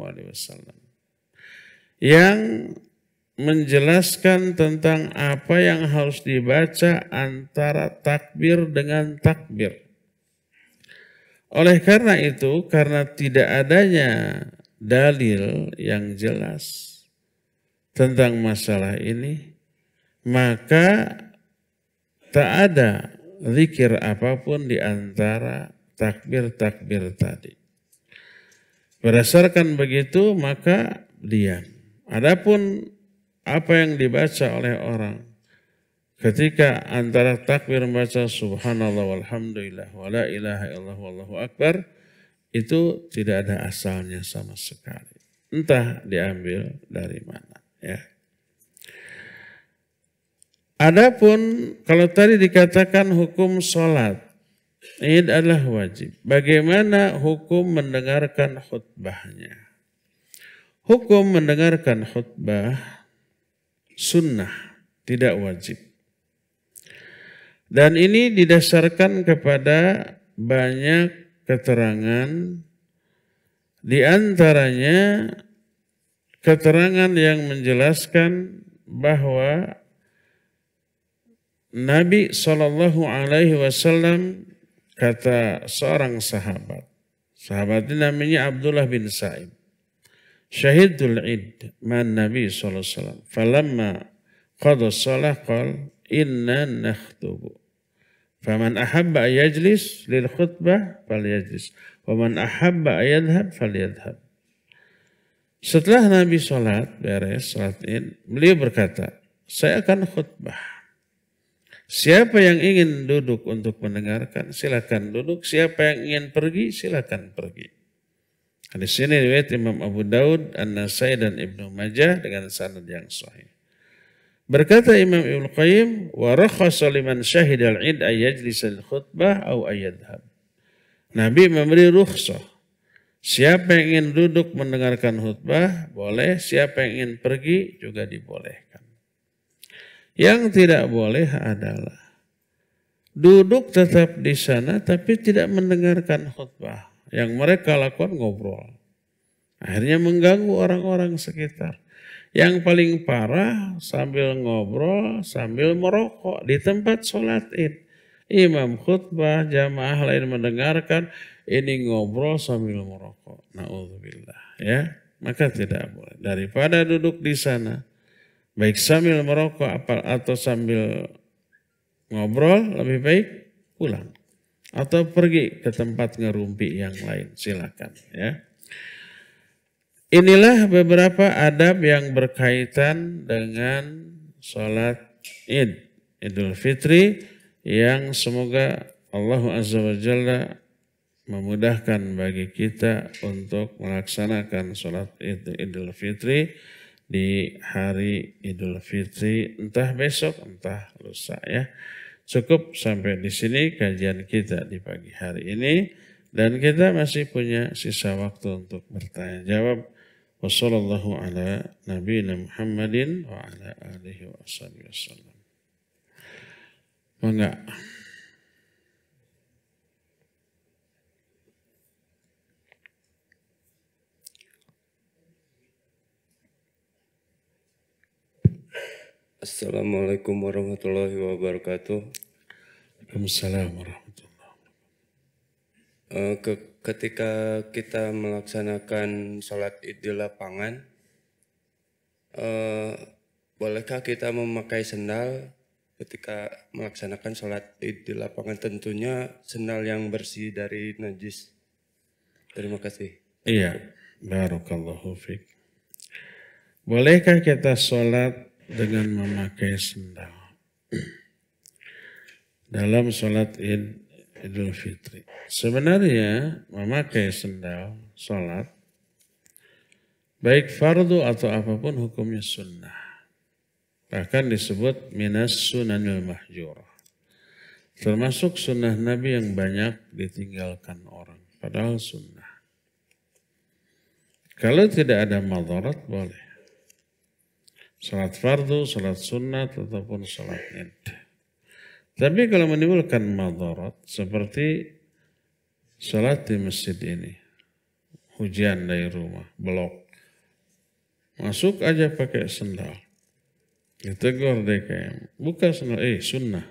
yang menjelaskan tentang apa yang harus dibaca antara takbir dengan takbir. Oleh karena itu, karena tidak adanya dalil yang jelas tentang masalah ini, maka tak ada zikir apapun di antara takbir-takbir tadi. Berdasarkan begitu, maka diam. Adapun apa yang dibaca oleh orang ketika antara takbir membaca subhanallah walhamdulillah wa la ilaha illallah wallahu akbar, itu tidak ada asalnya sama sekali. Entah diambil dari mana ya. Adapun kalau tadi dikatakan hukum sholat, ini adalah wajib. Bagaimana hukum mendengarkan khutbahnya? Hukum mendengarkan khutbah sunnah, tidak wajib. Dan ini didasarkan kepada banyak keterangan, di antaranya keterangan yang menjelaskan bahwa Nabi SAW kata seorang sahabat ini namanya Abdullah bin Sa'ib, syahidul id man Nabi SAW, falamma qada shalah qal inna nakhtubu, faman ahabba yajlis lil khutbah falyajlis, wa man ahabba yadhhab falyadhhab. Setelah Nabi sholat beres sholat id, beliau berkata, saya akan khutbah. Siapa yang ingin duduk untuk mendengarkan, silakan duduk. Siapa yang ingin pergi, silakan pergi. Di sini riwayat Imam Abu Daud, An-Nasai dan Ibnu Majah dengan sanad yang sahih. Berkata Imam Ibnu Qayyim, wa rakhasa liman syahida al-id ay yajlisa al-khutbah aw ayadhhab. Nabi memberi rukhsah. Siapa yang ingin duduk mendengarkan khutbah boleh, siapa yang ingin pergi juga dibolehkan. Yang tidak boleh adalah duduk tetap di sana tapi tidak mendengarkan khutbah. Yang mereka lakukan ngobrol. Akhirnya mengganggu orang-orang sekitar. Yang paling parah sambil ngobrol, sambil merokok di tempat sholat id. Imam khutbah, jamaah lain mendengarkan, ini ngobrol sambil merokok. Na'udzubillah. Ya, maka tidak boleh. Daripada duduk di sana, baik sambil merokok atau sambil ngobrol, lebih baik pulang. Atau pergi ke tempat ngerumpi yang lain. Silakan. Ya. Inilah beberapa adab yang berkaitan dengan sholat id, Idul Fitri, yang semoga Allah Azza wa Jalla memudahkan bagi kita untuk melaksanakan sholat Idul Fitri di hari Idul Fitri, entah besok, entah lusa ya. Cukup sampai di sini kajian kita di pagi hari ini, dan kita masih punya sisa waktu untuk bertanya jawab. Wassallallahu ala nabiyina Muhammadin wa ala alihi wa ashabihi wasallam. Mangga. Assalamualaikum warahmatullahi wabarakatuh. Waalaikumsalam warahmatullahi wabarakatuh. Ketika kita melaksanakan sholat id di lapangan, bolehkah kita memakai sendal ketika melaksanakan sholat id di lapangan? Tentunya sendal yang bersih dari najis. Terima kasih. Iya, barakallahu fiik. Bolehkah kita sholat dengan memakai sendal dalam sholat Idul Fitri? Sebenarnya memakai sendal sholat, baik fardu atau apapun, hukumnya sunnah. Bahkan disebut minas sunanil mahjurah. Termasuk sunnah Nabi yang banyak ditinggalkan orang. Padahal sunnah. Kalau tidak ada madarat boleh. Salat fardu, salat sunnat, ataupun salat id. Tapi kalau menimbulkan madarat seperti salat di masjid ini, hujan dari rumah, blok, masuk aja pakai sendal, ditegur DKM, buka sendal, sunnah.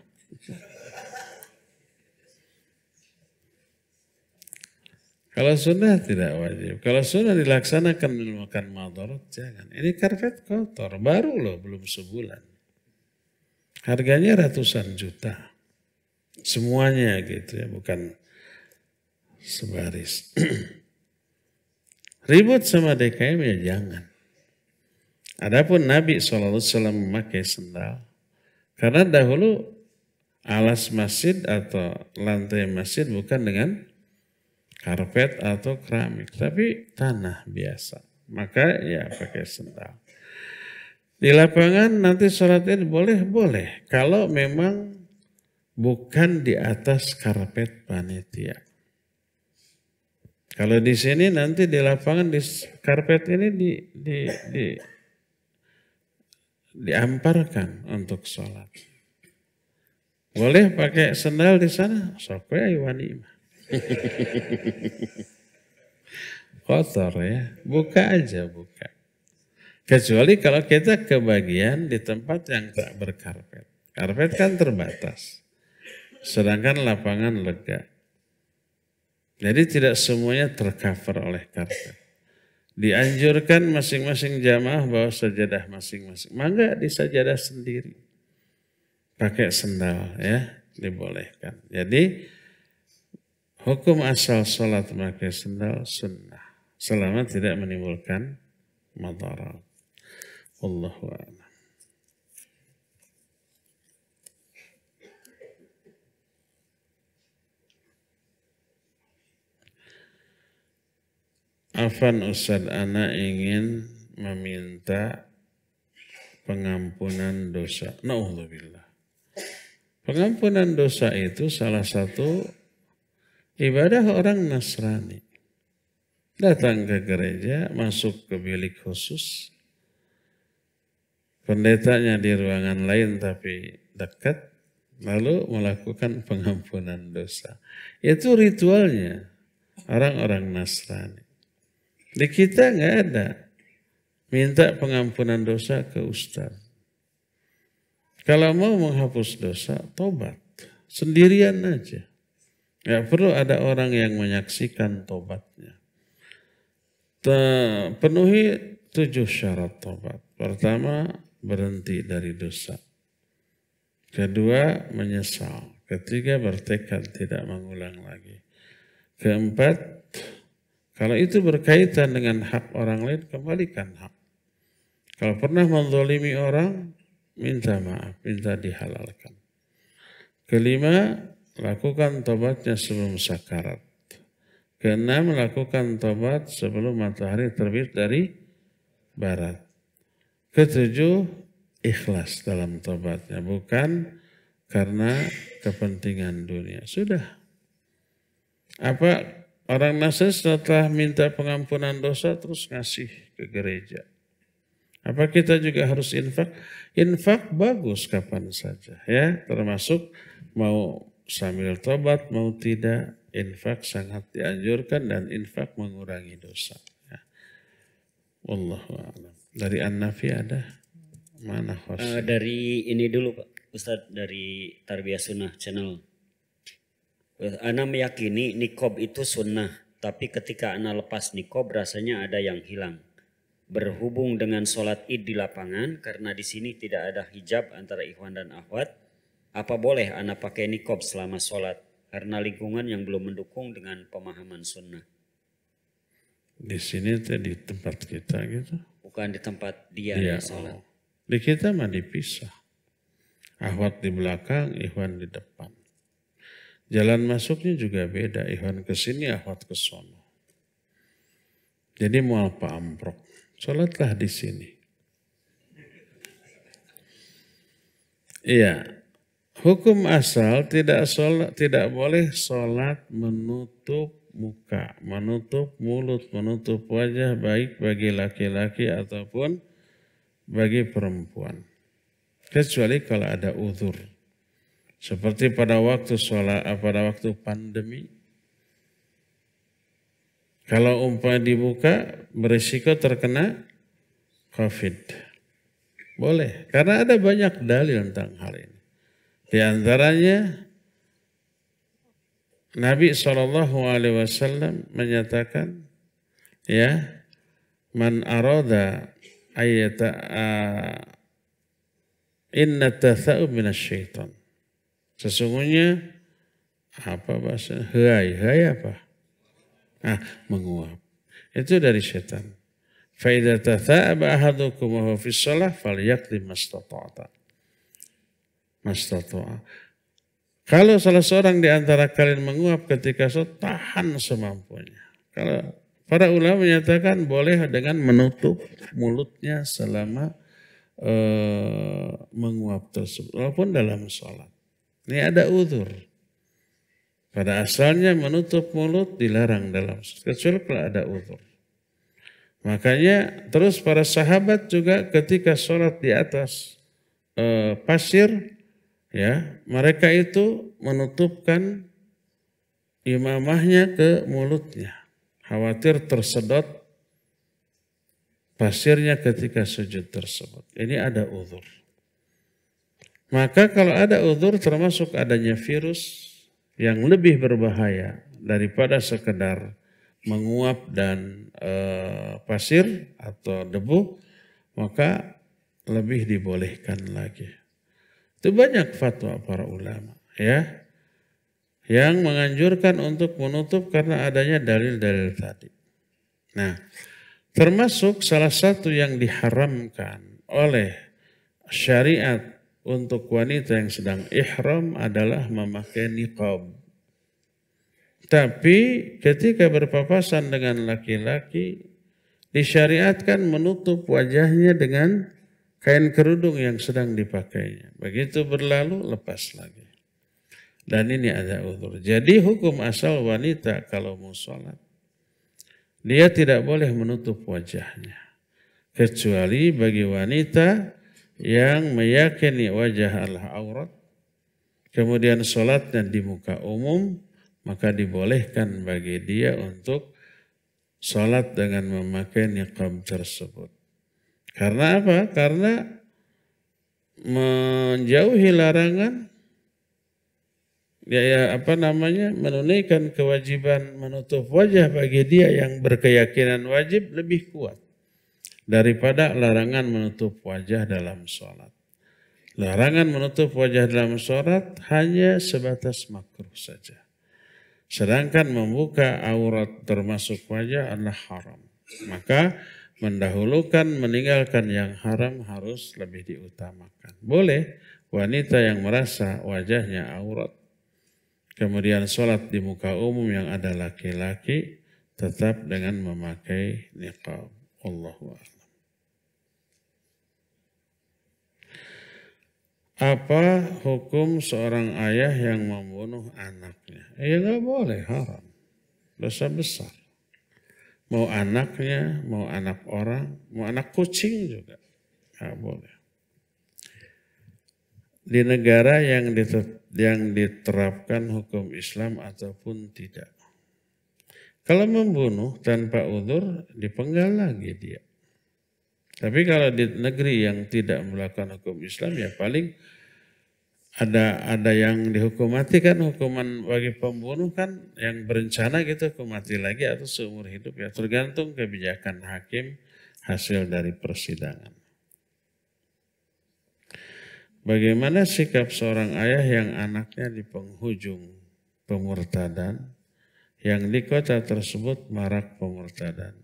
Kalau sunnah tidak wajib. Kalau sunnah dilaksanakan menimbulkan madarat, jangan. Ini karpet kotor, baru loh, belum sebulan. Harganya ratusan juta. Semuanya gitu ya, bukan sebaris. Ribut sama DKM ya jangan. Adapun Nabi SAW memakai sendal, karena dahulu alas masjid atau lantai masjid bukan dengan karpet atau keramik, tapi tanah biasa. Maka ya pakai sendal. Di lapangan nanti sholat id boleh. Kalau memang bukan di atas karpet panitia. Kalau di sini nanti di lapangan di karpet ini diamparkan untuk sholat. Boleh pakai sendal di sana, sokwe ayuani. Kotor ya, buka aja. Kecuali kalau kita kebagian di tempat yang tak berkarpet. Karpet kan terbatas. Sedangkan lapangan lega. Jadi tidak semuanya tercover oleh karpet. Dianjurkan masing-masing jamaah bawa sajadah masing-masing. Mangga di sajadah sendiri. Pakai sendal ya, dibolehkan. Jadi hukum asal sholat pakai sendal sunnah. Selama tidak menimbulkan madarat. Wallahu a'lam. Afan Ustaz, ana ingin meminta pengampunan dosa. Na'udzubillah. Pengampunan dosa itu salah satu ibadah orang Nasrani. Datang ke gereja, masuk ke bilik khusus. Pendetanya di ruangan lain tapi dekat. lalu melakukan pengampunan dosa. Itu ritualnya orang-orang Nasrani. Di kita nggak ada minta pengampunan dosa ke ustaz. Kalau mau menghapus dosa, tobat. Sendirian aja. Nggak perlu ada orang yang menyaksikan tobatnya. Penuhi 7 syarat tobat. Pertama, berhenti dari dosa. Kedua, menyesal. Ketiga, bertekad tidak mengulang lagi. Keempat, kalau itu berkaitan dengan hak orang lain, kembalikan hak. Kalau pernah menzalimi orang, minta maaf, minta dihalalkan. Kelima, lakukan tobatnya sebelum sakarat. Keenam, lakukan tobat sebelum matahari terbit dari barat. Ketujuh, ikhlas dalam tobatnya, bukan karena kepentingan dunia. Sudah. Apa orang Nasrani setelah minta pengampunan dosa terus ngasih ke gereja? Apa kita juga harus infak? Infak bagus kapan saja, ya, termasuk mau sambil tobat mau tidak, infak sangat dianjurkan dan infak mengurangi dosa. Ya. Wallahu a'lam. Dari An-Nafi ada? Mana dari ini dulu Pak Ustadz, dari Tarbiyah Sunnah channel. Ana meyakini nikob itu sunnah, tapi ketika ana lepas nikob rasanya ada yang hilang. Berhubung dengan sholat id di lapangan, karena di sini tidak ada hijab antara ikhwan dan akhwat, apa boleh ana pakai nikob selama sholat? Karena lingkungan yang belum mendukung dengan pemahaman sunnah. Di sini di tempat kita gitu? Bukan di tempat dia sholat. Oh. Di kita mah dipisah. Akhwat di belakang, ikhwan di depan. Jalan masuknya juga beda. Ikhwan ke sini, akhwat ke sono. Jadi mau apa amprok? Sholatlah di sini. Iya. Hukum asal tidak boleh sholat menutup muka, menutup mulut, menutup wajah, baik bagi laki-laki ataupun bagi perempuan. Kecuali kalau ada uzur. Seperti pada waktu sholat, pada waktu pandemi. Kalau umpamanya dibuka, berisiko terkena COVID. Boleh, karena ada banyak dalil tentang hal ini. Di antaranya, Nabi SAW menyatakan, ya, man arada ayata inna tatha'u minasyaitan. Sesungguhnya apa bahasa? Hai apa? Menguap. Itu dari setan. Fa idza tatha'aba ahadukum wa huwa fi shalah falyaqdi mastata'a. Kalau salah seorang di antara kalian menguap ketika sholat, tahan semampunya. Kalau para ulama menyatakan boleh dengan menutup mulutnya selama menguap tersebut, walaupun dalam sholat. Ini ada uzur. Pada asalnya menutup mulut dilarang dalam sholat, kecuali kalau ada uzur. Makanya terus para sahabat juga ketika sholat di atas pasir, ya, mereka itu menutupkan imamahnya ke mulutnya. Khawatir tersedot pasirnya ketika sujud tersebut. Ini ada uzur. Maka kalau ada uzur termasuk adanya virus yang lebih berbahaya daripada sekedar menguap dan pasir atau debu, maka lebih dibolehkan lagi. Itu banyak fatwa para ulama, ya, yang menganjurkan untuk menutup karena adanya dalil-dalil tadi. Nah, termasuk salah satu yang diharamkan oleh syariat untuk wanita yang sedang ihram adalah memakai niqab. Tapi ketika berpapasan dengan laki-laki, disyariatkan menutup wajahnya dengan kain kerudung yang sedang dipakainya. Begitu berlalu, lepas lagi. Dan ini ada uzur. Jadi hukum asal wanita kalau mau sholat, dia tidak boleh menutup wajahnya. Kecuali bagi wanita yang meyakini wajah adalah aurat, kemudian sholatnya di muka umum, maka dibolehkan bagi dia untuk sholat dengan memakai niqab tersebut. Karena apa? Karena menjauhi larangan, menunaikan kewajiban menutup wajah bagi dia yang berkeyakinan wajib lebih kuat daripada larangan menutup wajah dalam sholat. Larangan menutup wajah dalam sholat hanya sebatas makruh saja. Sedangkan membuka aurat termasuk wajah adalah haram. Maka mendahulukan meninggalkan yang haram harus lebih diutamakan. Boleh wanita yang merasa wajahnya aurat, kemudian sholat di muka umum yang ada laki-laki, tetap dengan memakai niqab. Allahu a'lam. Apa hukum seorang ayah yang membunuh anaknya? Ya nggak boleh, haram. Dosa besar. Mau anaknya, mau anak orang, mau anak kucing juga. Nggak boleh. Di negara yang diterapkan hukum Islam ataupun tidak. Kalau membunuh tanpa uzur, dipenggal lagi dia. Tapi kalau di negeri yang tidak melakukan hukum Islam, ya paling ada yang dihukum mati kan, hukuman bagi pembunuh kan yang berencana gitu hukum mati lagi atau seumur hidup, ya tergantung kebijakan hakim hasil dari persidangan. Bagaimana sikap seorang ayah yang anaknya di penghujung pemurtadan, yang di kota tersebut marak pemurtadan?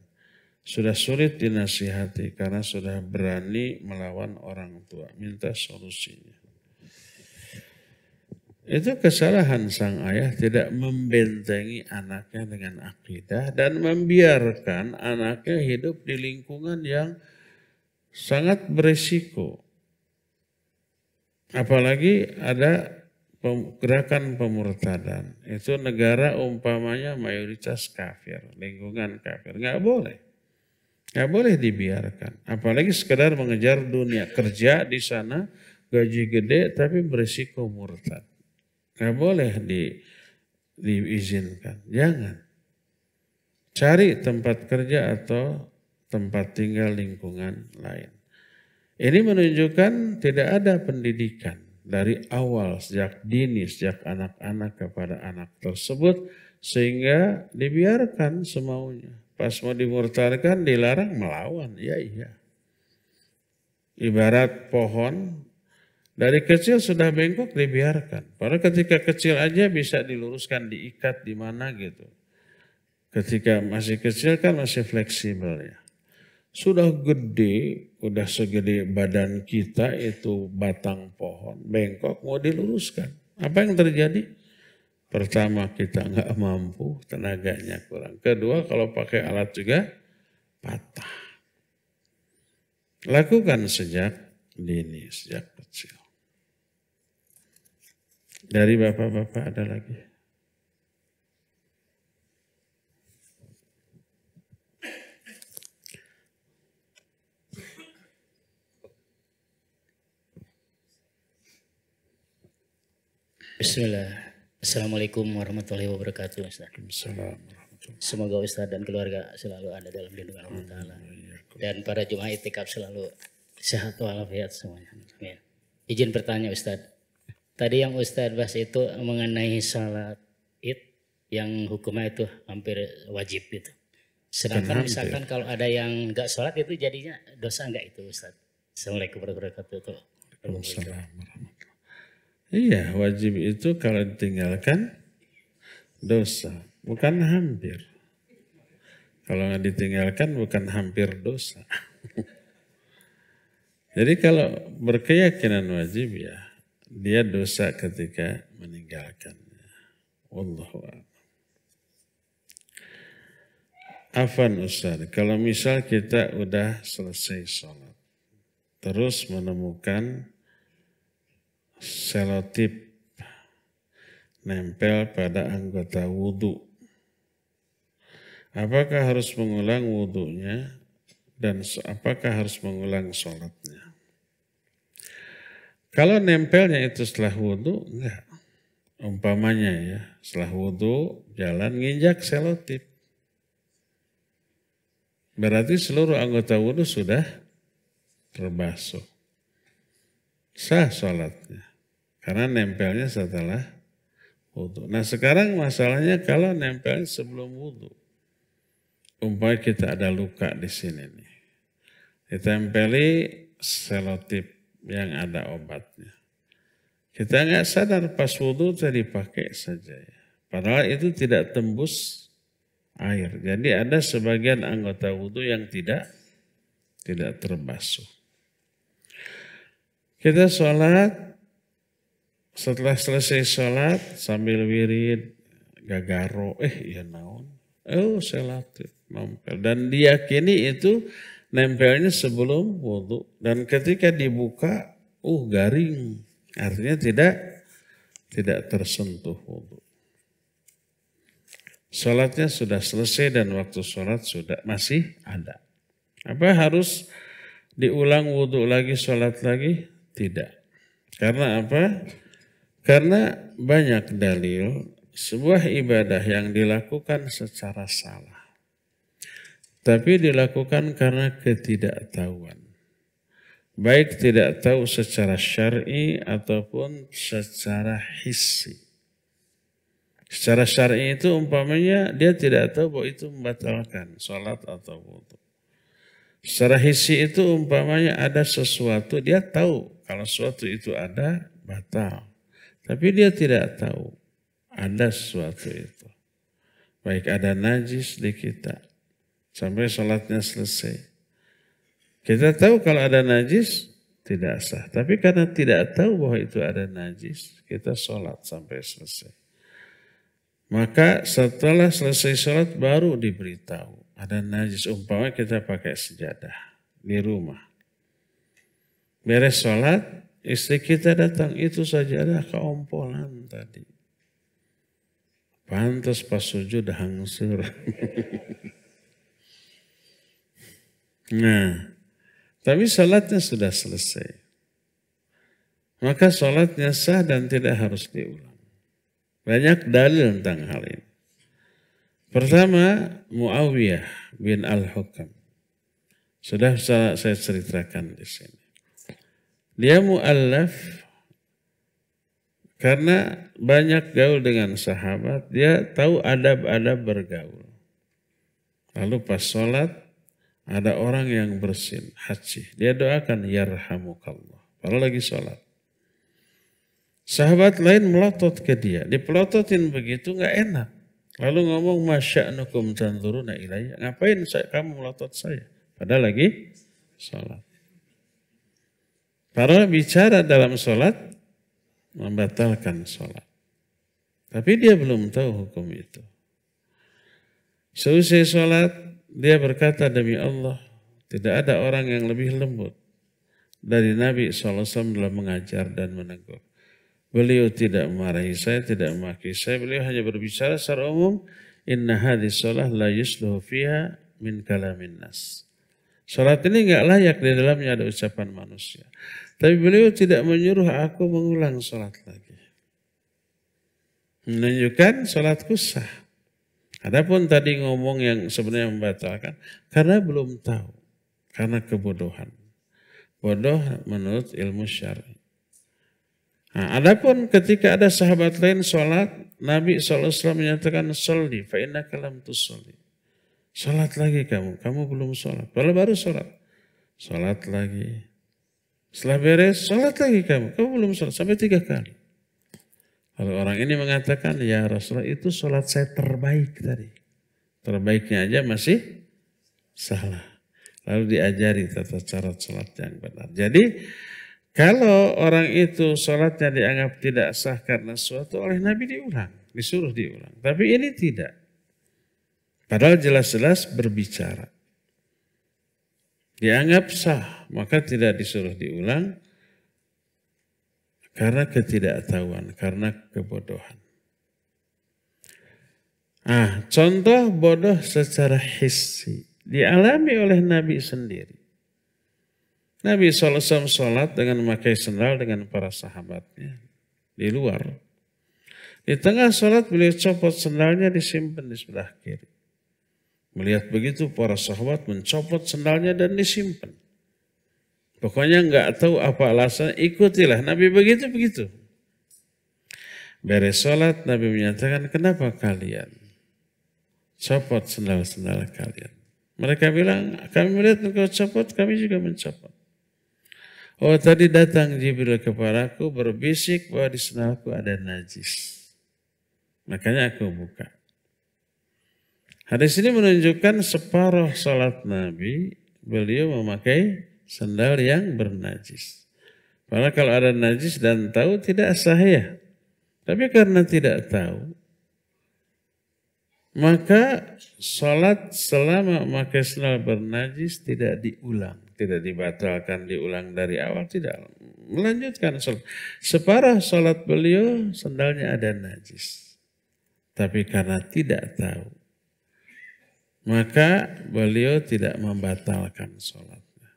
Sudah sulit dinasihati karena sudah berani melawan orang tua. Minta solusinya. Itu kesalahan sang ayah tidak membentengi anaknya dengan akidah dan membiarkan anaknya hidup di lingkungan yang sangat berisiko. Apalagi ada gerakan pemurtadan. Itu negara umpamanya mayoritas kafir, lingkungan kafir. Nggak boleh. Nggak boleh dibiarkan. Apalagi sekedar mengejar dunia kerja di sana, gaji gede tapi berisiko murtad. Nggak boleh diizinkan. Jangan. Cari tempat kerja atau tempat tinggal lingkungan lain. Ini menunjukkan tidak ada pendidikan dari awal sejak dini, sejak anak-anak kepada anak tersebut sehingga dibiarkan semaunya. Pas mau dimurtadkan dilarang melawan, ya iya. Ibarat pohon dari kecil sudah bengkok dibiarkan. Padahal ketika kecil aja bisa diluruskan, diikat di mana gitu. Ketika masih kecil kan masih fleksibel ya. Sudah gede, udah segede badan kita itu batang pohon, bengkok mau diluruskan. Apa yang terjadi? Pertama kita nggak mampu, tenaganya kurang. Kedua kalau pakai alat juga patah. Lakukan sejak dini, sejak kecil. Dari bapak-bapak ada lagi? Bismillah. Assalamualaikum warahmatullahi wabarakatuh, Ustaz. Semoga Ustaz dan keluarga selalu ada dalam lindungan Allah Ta'ala. Dan para jemaah itikaf selalu sehat walafiat semuanya. Amin. Izin bertanya Ustaz. Tadi yang Ustaz bahas itu mengenai salat id yang hukumnya itu hampir wajib itu. Sedangkan misalkan kalau ada yang enggak sholat itu jadinya dosa enggak itu Ustaz? Assalamualaikum warahmatullahi wabarakatuh. Iya, wajib itu kalau ditinggalkan dosa, bukan hampir. Kalau nggak ditinggalkan bukan hampir dosa. Jadi kalau berkeyakinan wajib ya, dia dosa ketika meninggalkannya. Wallahu a'lam. Afan Ustaz, kalau misal kita udah selesai sholat, terus menemukan selotip nempel pada anggota wudhu. Apakah harus mengulang wudhunya dan apakah harus mengulang sholatnya? Kalau nempelnya itu setelah wudhu, enggak. Umpamanya ya, setelah wudhu jalan nginjak selotip. Berarti seluruh anggota wudhu sudah terbasuh. Sah sholatnya. Karena nempelnya setelah wudhu. Nah sekarang masalahnya kalau nempelnya sebelum wudhu. Umpamanya kita ada luka di sini nih. Ditempeli selotip yang ada obatnya. Kita nggak sadar pas wudhu tadi pakai saja ya. Padahal itu tidak tembus air. Jadi ada sebagian anggota wudhu yang tidak terbasuh. Kita sholat, setelah selesai sholat sambil wirid, gagaro, iya naon, selotip, nempel. Dan diyakini itu nempelnya sebelum wudhu. Dan ketika dibuka, garing. Artinya tidak tersentuh wudhu. Sholatnya sudah selesai dan waktu sholat sudah masih ada. Apa harus diulang wudhu lagi, sholat lagi? Tidak. Karena apa? Karena banyak dalil sebuah ibadah yang dilakukan secara salah. Tapi dilakukan karena ketidaktahuan. Baik tidak tahu secara syar'i ataupun secara hissi. Secara syar'i itu umpamanya dia tidak tahu bahwa itu membatalkan sholat atau wudhu. Secara hissi itu umpamanya ada sesuatu, dia tahu kalau sesuatu itu ada, batal. Tapi dia tidak tahu ada sesuatu itu. Baik ada najis di kita, sampai sholatnya selesai. Kita tahu kalau ada najis tidak sah. Tapi karena tidak tahu bahwa itu ada najis, kita sholat sampai selesai. Maka setelah selesai sholat baru diberitahu ada najis. Umpamanya kita pakai sejadah di rumah. Beres sholat, istri kita datang, itu sajadah keompolan tadi. Pantas pas sujud hangsur. Nah, tapi sholatnya sudah selesai. Maka sholatnya sah dan tidak harus diulang. Banyak dalil tentang hal ini. Pertama, Muawiyah bin Al-Hukam. Sudah saya ceritakan di sini. Dia mu'allaf karena banyak gaul dengan sahabat. Dia tahu adab-adab bergaul. Lalu pas sholat, ada orang yang bersin, haji. Dia doakan, yarhamukallah. Padahal lagi sholat. Sahabat lain melotot ke dia. Dipelototin begitu nggak enak. Lalu ngomong, masya'nukum tanzuruna ilayya. Ngapain kamu melotot saya? Padahal lagi sholat. Padahal bicara dalam sholat, membatalkan sholat. Tapi dia belum tahu hukum itu. Seusai sholat, dia berkata, demi Allah, tidak ada orang yang lebih lembut dari Nabi SAW dalam mengajar dan menegur. Beliau tidak memarahi saya, tidak memaki saya. Beliau hanya berbicara secara umum. Inna hadis sholah la yusluhu fiha min kalamin nas. Sholat ini enggak layak, di dalamnya ada ucapan manusia. Tapi beliau tidak menyuruh aku mengulang sholat lagi. Menunjukkan sholatku sah. Adapun tadi ngomong yang sebenarnya membatalkan, karena belum tahu. Karena kebodohan. Bodoh menurut ilmu syar'i. Nah, adapun ketika ada sahabat lain sholat, Nabi SAW menyatakan, sholli fa innaka lam tusolli. Sholat lagi kamu belum sholat. Kalau baru sholat, sholat lagi. Setelah beres, sholat lagi kamu belum sholat. Sampai 3 kali. Lalu orang ini mengatakan, ya Rasulullah itu sholat saya terbaik tadi. Terbaiknya aja masih salah. Lalu diajari tata cara sholat yang benar. Jadi, kalau orang itu sholatnya dianggap tidak sah karena suatu oleh Nabi diulang, disuruh diulang. Tapi ini tidak. Padahal jelas-jelas berbicara. Dianggap sah, maka tidak disuruh diulang karena ketidaktahuan, karena kebodohan. Contoh bodoh secara hissi dialami oleh Nabi sendiri. Nabi SAW sholat dengan memakai sendal dengan para sahabatnya di luar. Di tengah sholat beliau copot sendalnya, disimpan di sebelah kiri. Melihat begitu para sahabat mencopot sendalnya dan disimpan. Pokoknya nggak tahu apa alasan, ikutilah Nabi begitu. Beres sholat Nabi menyatakan, kenapa kalian copot sendal-sendal kalian? Mereka bilang, kami melihat engkau copot, kami juga mencopot. Oh, tadi datang Jibril kepadaku berbisik bahwa di sendalku ada najis. Makanya aku buka. Hadis ini menunjukkan separuh salat Nabi, beliau memakai sandal yang bernajis. Karena kalau ada najis dan tahu tidak sah ya. Tapi karena tidak tahu, maka salat selama memakai sandal bernajis tidak diulang. Tidak dibatalkan, diulang dari awal, tidak. Melanjutkan salat. Separuh salat beliau sandalnya ada najis. Tapi karena tidak tahu, maka beliau tidak membatalkan sholatnya.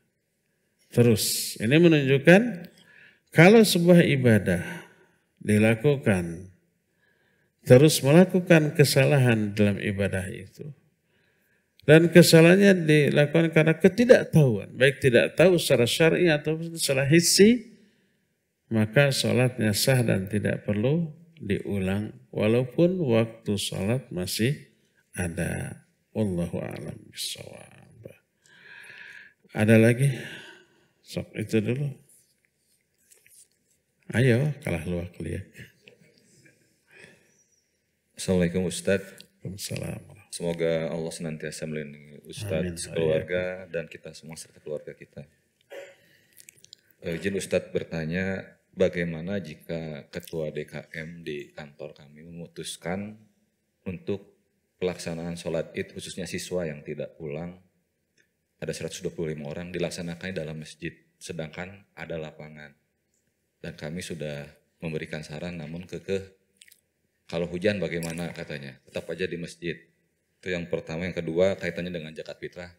Terus, ini menunjukkan kalau sebuah ibadah dilakukan, terus melakukan kesalahan dalam ibadah itu, dan kesalahannya dilakukan karena ketidaktahuan, baik tidak tahu secara syar'i atau secara hissi, maka sholatnya sah dan tidak perlu diulang walaupun waktu sholat masih ada. Wallahu a'lam bishawab. Ada lagi? Sok itu dulu. Ayo kalah luak lihat. Assalamualaikum Ustadz. Waalaikumsalam. Semoga Allah senantiasa melindungi Ustadz, keluarga dan kita semua serta keluarga kita. Izin Ustadz bertanya, bagaimana jika ketua DKM di kantor kami memutuskan untuk pelaksanaan sholat id khususnya siswa yang tidak pulang, ada 125 orang dilaksanakan dalam masjid, sedangkan ada lapangan. Dan kami sudah memberikan saran namun kalau hujan bagaimana katanya, tetap aja di masjid. Itu yang pertama. Yang kedua kaitannya dengan zakat fitrah.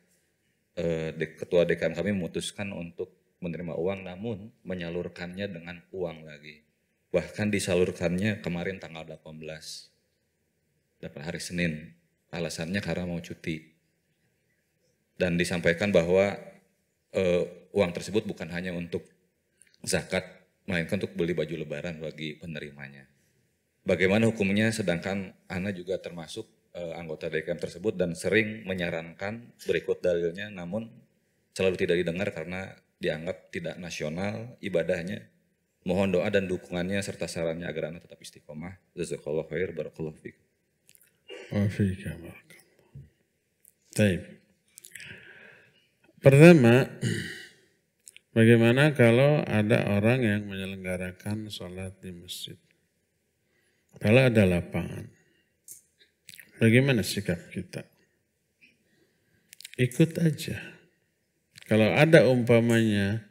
Ketua DKM kami memutuskan untuk menerima uang namun menyalurkannya dengan uang lagi. Bahkan disalurkannya kemarin tanggal 18 hari Senin. Alasannya karena mau cuti. Dan disampaikan bahwa uang tersebut bukan hanya untuk zakat, melainkan untuk beli baju lebaran bagi penerimanya. Bagaimana hukumnya sedangkan Ana juga termasuk anggota DKM tersebut dan sering menyarankan berikut dalilnya namun selalu tidak didengar karena dianggap tidak nasional ibadahnya. Mohon doa dan dukungannya serta sarannya agar Ana tetap istiqomah. Jazakallahu khair, barakallahu fikum. Baik. Pertama, bagaimana kalau ada orang yang menyelenggarakan sholat di masjid? Kalau ada lapangan, bagaimana sikap kita? Ikut aja. Kalau ada umpamanya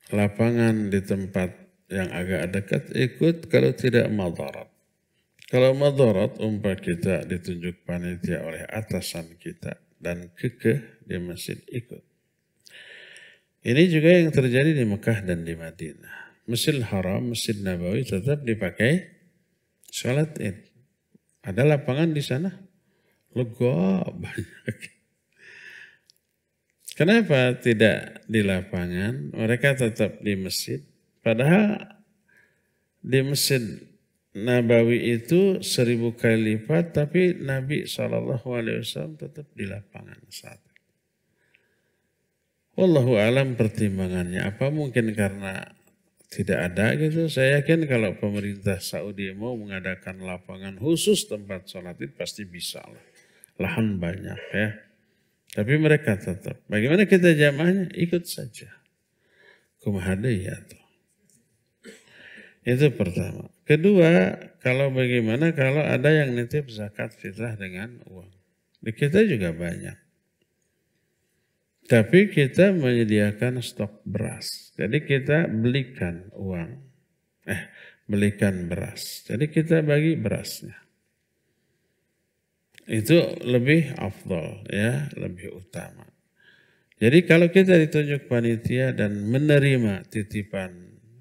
lapangan di tempat yang agak dekat, ikut. Kalau tidak madarat. Kalau madarat, umpah kita ditunjuk panitia oleh atasan kita dan kekeh di masjid, ikut. Ini juga yang terjadi di Mekah dan di Madinah. Masjidil Haram, Masjid Nabawi tetap dipakai sholat id. Ada lapangan di sana? Lega banyak. Kenapa tidak di lapangan? Mereka tetap di masjid. Padahal di Masjid Nabawi itu 1000 kali lipat, tapi Nabi SAW tetap di lapangan saat itu. Wallahu alam pertimbangannya. Apa mungkin karena tidak ada gitu? Saya yakin kalau pemerintah Saudi mau mengadakan lapangan khusus tempat sholat itu pasti bisa lah. Lahan banyak ya. Tapi mereka tetap. Bagaimana kita jamaahnya? Ikut saja. Kumahadiyah. Itu pertama. Kedua, kalau bagaimana kalau ada yang nitip zakat fitrah dengan uang. Di kita juga banyak. Tapi kita menyediakan stok beras. Jadi kita belikan belikan beras. Jadi kita bagi berasnya. Itu lebih afdal ya, lebih utama. Jadi kalau kita ditunjuk panitia dan menerima titipan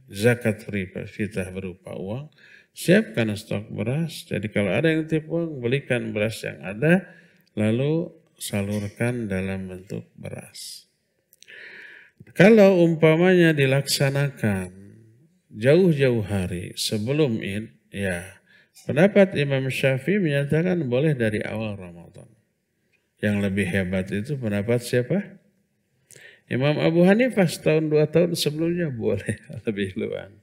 zakat fitah berupa uang, siapkan stok beras. Jadi kalau ada yang titip uang, belikan beras yang ada, lalu salurkan dalam bentuk beras. Kalau umpamanya dilaksanakan jauh-jauh hari sebelum Id, ya pendapat Imam Syafi'i menyatakan boleh dari awal Ramadan. Yang lebih hebat itu pendapat siapa? Imam Abu Hanifah setahun 2 tahun sebelumnya boleh lebih luang.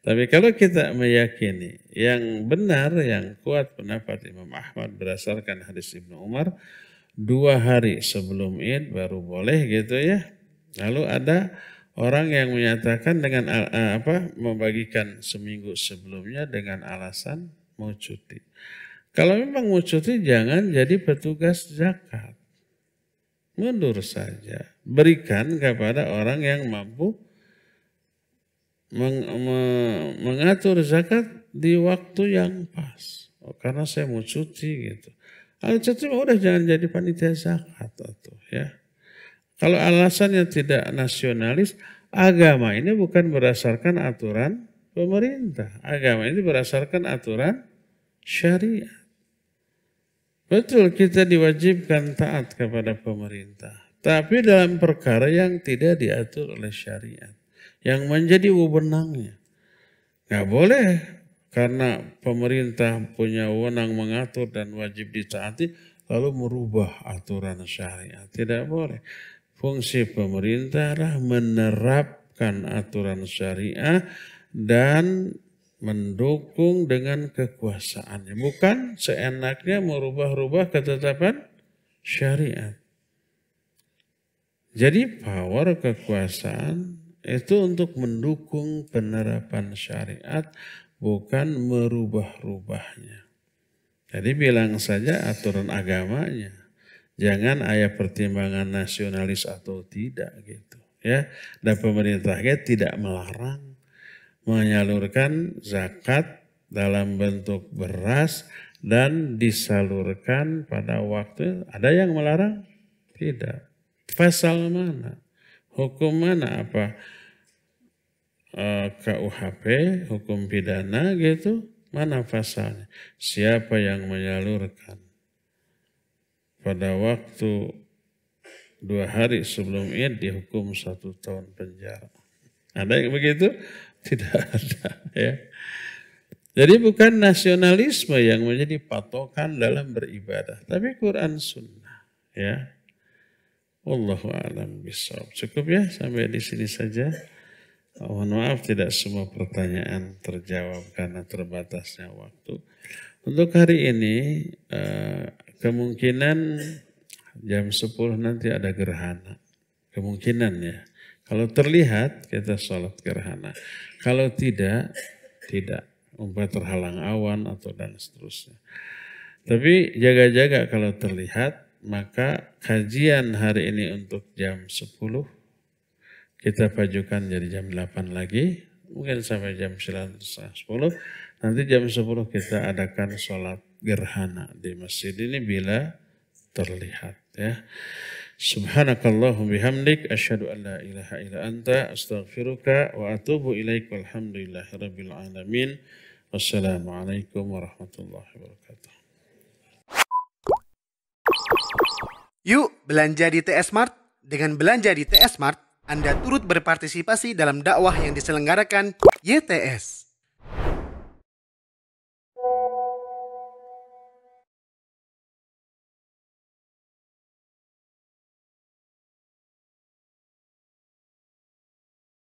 Tapi kalau kita meyakini yang benar, yang kuat pendapat Imam Ahmad berdasarkan hadis Ibnu Umar, 2 hari sebelum Id baru boleh gitu ya. Lalu ada orang yang menyatakan dengan membagikan seminggu sebelumnya dengan alasan mau cuti. Kalau memang mau cuti jangan jadi petugas zakat. Mundur saja. Berikan kepada orang yang mampu mengatur zakat di waktu yang pas. Oh, karena saya mau cuti gitu. Kalau cuti udah jangan jadi panitia zakat atau ya. Kalau alasannya tidak nasionalis, agama ini bukan berdasarkan aturan pemerintah. Agama ini berdasarkan aturan syariat. Betul kita diwajibkan taat kepada pemerintah. Tapi dalam perkara yang tidak diatur oleh syariat. Yang menjadi wewenangnya. Nggak boleh karena pemerintah punya wewenang mengatur dan wajib ditaati lalu merubah aturan syariat. Tidak boleh. Fungsi pemerintah adalah menerapkan aturan syariah dan mendukung dengan kekuasaannya. Bukan seenaknya merubah-rubah ketetapan syariat. Jadi power kekuasaan itu untuk mendukung penerapan syariat, bukan merubah-rubahnya. Jadi bilang saja aturan agamanya. Jangan ada pertimbangan nasionalis atau tidak gitu. Ya, dan pemerintahnya tidak melarang menyalurkan zakat dalam bentuk beras dan disalurkan pada waktu. Ada yang melarang? Tidak. Pasal mana? Hukum mana? Apa? KUHP, hukum pidana gitu? Mana pasalnya? Siapa yang menyalurkan pada waktu 2 hari sebelum Id dihukum 1 tahun penjara. Ada yang begitu? Tidak ada ya. Jadi bukan nasionalisme yang menjadi patokan dalam beribadah, tapi Quran Sunnah ya. Wallahu a'lam bishawab. Cukup ya sampai di sini saja. Mohon maaf tidak semua pertanyaan terjawab karena terbatasnya waktu. Untuk hari ini kemungkinan jam 10 nanti ada gerhana. Kemungkinan ya. Kalau terlihat kita sholat gerhana. Kalau tidak, tidak. Umpamanya terhalang awan atau dan seterusnya. Tapi jaga-jaga kalau terlihat, maka kajian hari ini untuk jam 10 kita pajukan jadi jam 8 lagi. Mungkin sampai jam 9:30. Nanti jam 10 kita adakan sholat gerhana di masjid ini bila terlihat ya. Subhanakallahum bihamdik asyhadu an la ilaha illa anta astaghfiruka wa atubu ilaik walhamdulillahirabbil alamin. Wassalamualaikum warahmatullahi wabarakatuh. Yuk belanja di TS Mart. Dengan belanja di TS Mart, Anda turut berpartisipasi dalam dakwah yang diselenggarakan YTS.